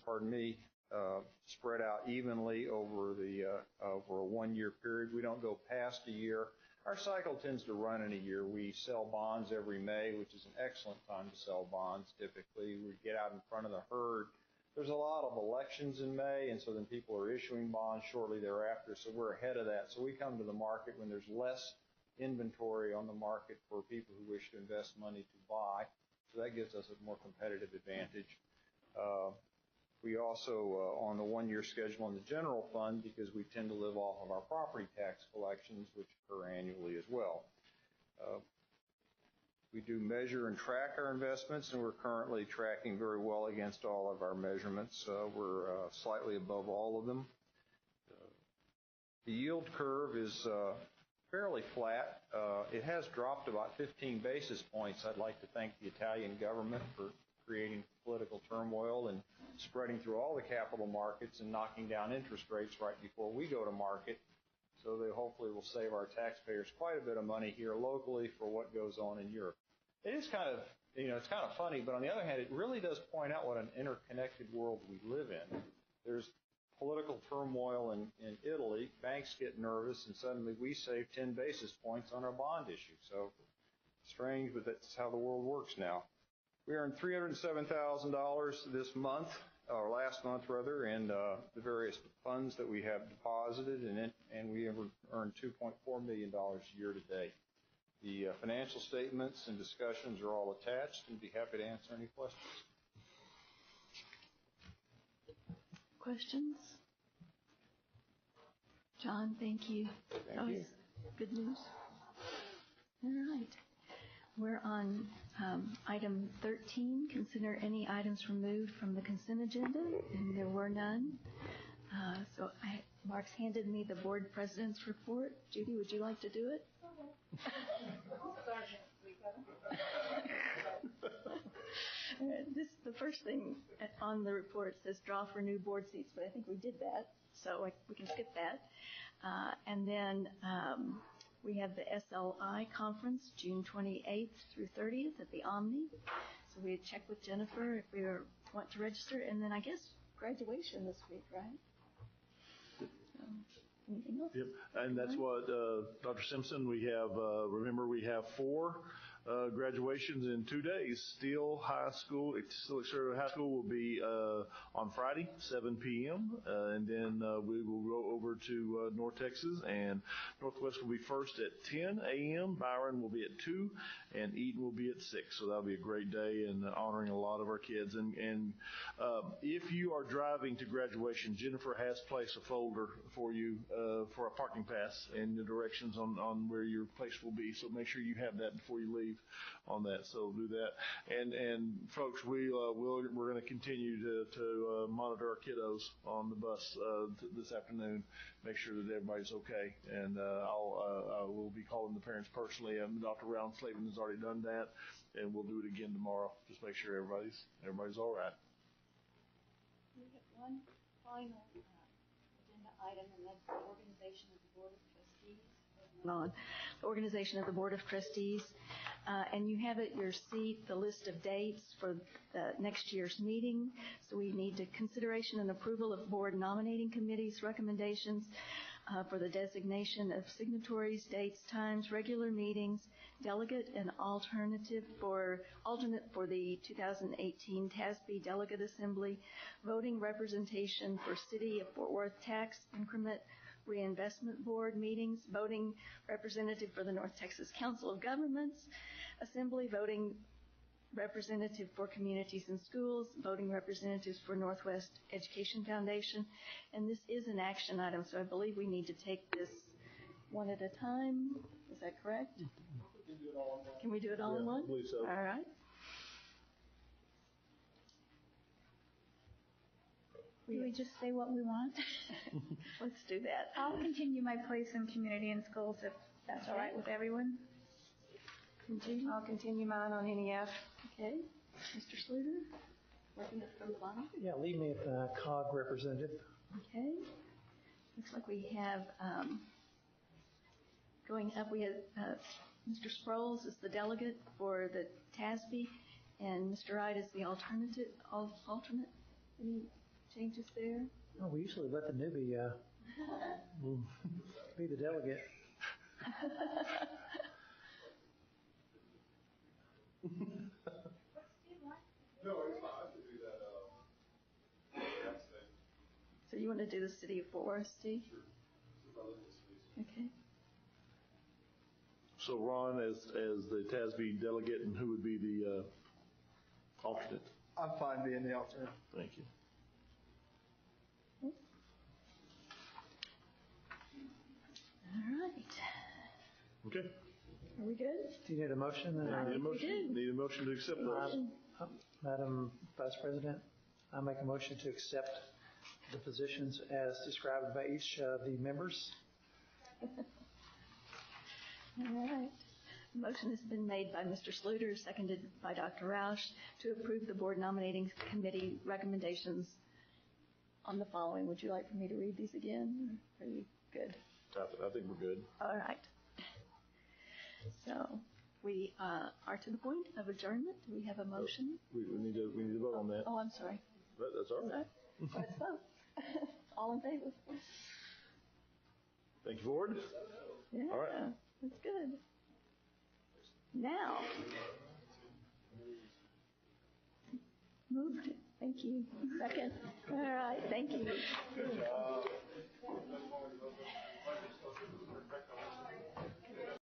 S: spread out evenly over a 1-year period. We don't go past a year. Our cycle tends to run in a year. We sell bonds every May, which is an excellent time to sell bonds. Typically, we get out in front of the herd. There's a lot of elections in May, and so then people are issuing bonds shortly thereafter, so we're ahead of that. So we come to the market when there's less inventory on the market for people who wish to invest money to buy, so that gives us a more competitive advantage. We also, on the 1-year schedule in the general fund, because we tend to live off of our property tax collections, which occur annually as well. We do measure and track our investments, and we're currently tracking very well against all of our measurements. We're slightly above all of them. The yield curve is fairly flat. It has dropped about 15 basis points. I'd like to thank the Italian government for creating political turmoil and spreading through all the capital markets and knocking down interest rates right before we go to market. So they hopefully will save our taxpayers quite a bit of money here locally for what goes on in Europe. It is kind of, it's kind of funny, but on the other hand, it really does point out what an interconnected world we live in. There's political turmoil in Italy. Banks get nervous, and suddenly we save 10 basis points on our bond issue. So strange, but that's how the world works now. We earned $307,000 this month, or last month rather, in the various funds that we have deposited, and we have earned $2.4 million year to date. The financial statements and discussions are all attached, and be happy to answer any questions.
K: Questions? John, thank you.
S: Thank you.
K: Good news. All right. We're on item 13. Consider any items removed from the consent agenda, and there were none. So Mark's handed me the board president's report. Judy, would you like to do it? The first thing on the report says draw for new board seats, but I think we did that, so we can skip that. And then we have the SLI conference, June 28th through 30th at the Omni. So we check with Jennifer if we want to register, and then I guess graduation this week, right? Anything else?
G: Yep, and that's what, Dr. Simpson, we have, remember we have 4 graduations in 2 days. Steele High School will be on Friday, 7 p.m., and then we will go over to North Texas, and Northwest will be first at 10 a.m., Byron will be at 2, and Eaton will be at 6, so that'll be a great day and honoring a lot of our kids. And if you are driving to graduation, Jennifer has placed a folder for you for a parking pass and the directions on where your place will be, so make sure you have that before you leave. believe, on that. So do that. And folks, we're going to continue to monitor our kiddos on the bus this afternoon, make sure that everybody's okay. And I will be calling the parents personally. Dr. Round-Slavin has already done that, and we'll do it again tomorrow. Just make sure everybody's all right.
K: We have one final agenda item, and that's the organization of the Board of Trustees. On the organization of the Board of Trustees, and you have at your seat the list of dates for next year's meeting. So we need consideration and approval of board nominating committee's recommendations for the designation of signatories, dates, times, regular meetings, delegate and alternate for the 2018 TASB Delegate Assembly, voting representation for City of Fort Worth Tax Increment Reinvestment Board meetings, voting representative for the North Texas Council of Governments Assembly, voting representative for Communities and Schools, voting representatives for Northwest Education Foundation. And this is an action item, so I believe we need to take this one at a time. Is that correct? Can we do it all in one?
G: I believe so.
K: All right.
O: Do we just say what we want?
K: Let's do that.
O: I'll continue my place in community and schools if that's all right with everyone.
K: I'll continue mine on NEF. Okay. Mr. Sluter, working it from the bottom.
A: Yeah, leave me at the COG representative.
K: Okay. Looks like we have, going up, we have Mr. Sproles is the delegate for the TASB, and Mr. Wright is the alternate. Any changes there?
A: Oh, we usually let the newbie be the delegate.
Q: No, it's not. I should do that.
K: So you want to do the City of Fort Worth, Steve?
Q: Sure.
K: Okay.
G: So Ron, as the TASB delegate, and who would be the alternate?
J: I'm fine being the alternate.
G: Thank you.
K: All right.
G: Okay.
K: Are we good?
A: Do you need a motion?
G: Need a motion to accept those.
A: Madam Vice President, I make a motion to accept the positions as described by each of the members.
K: All right. The motion has been made by Mr. Sluter, seconded by Dr. Roush, to approve the board nominating committee recommendations on the following. Would you like for me to read these again? Are you good?
G: I think we're good.
K: All right. So we are to the point of adjournment. Do we have a motion?
G: We need to vote on that.
K: Oh, I'm sorry.
G: That's all right.
K: Let's vote. All in favor?
G: Thank you, Board.
K: Yeah.
G: All right.
K: That's good. Now, moved. Thank you. Second. All right. Thank you.
G: Good job.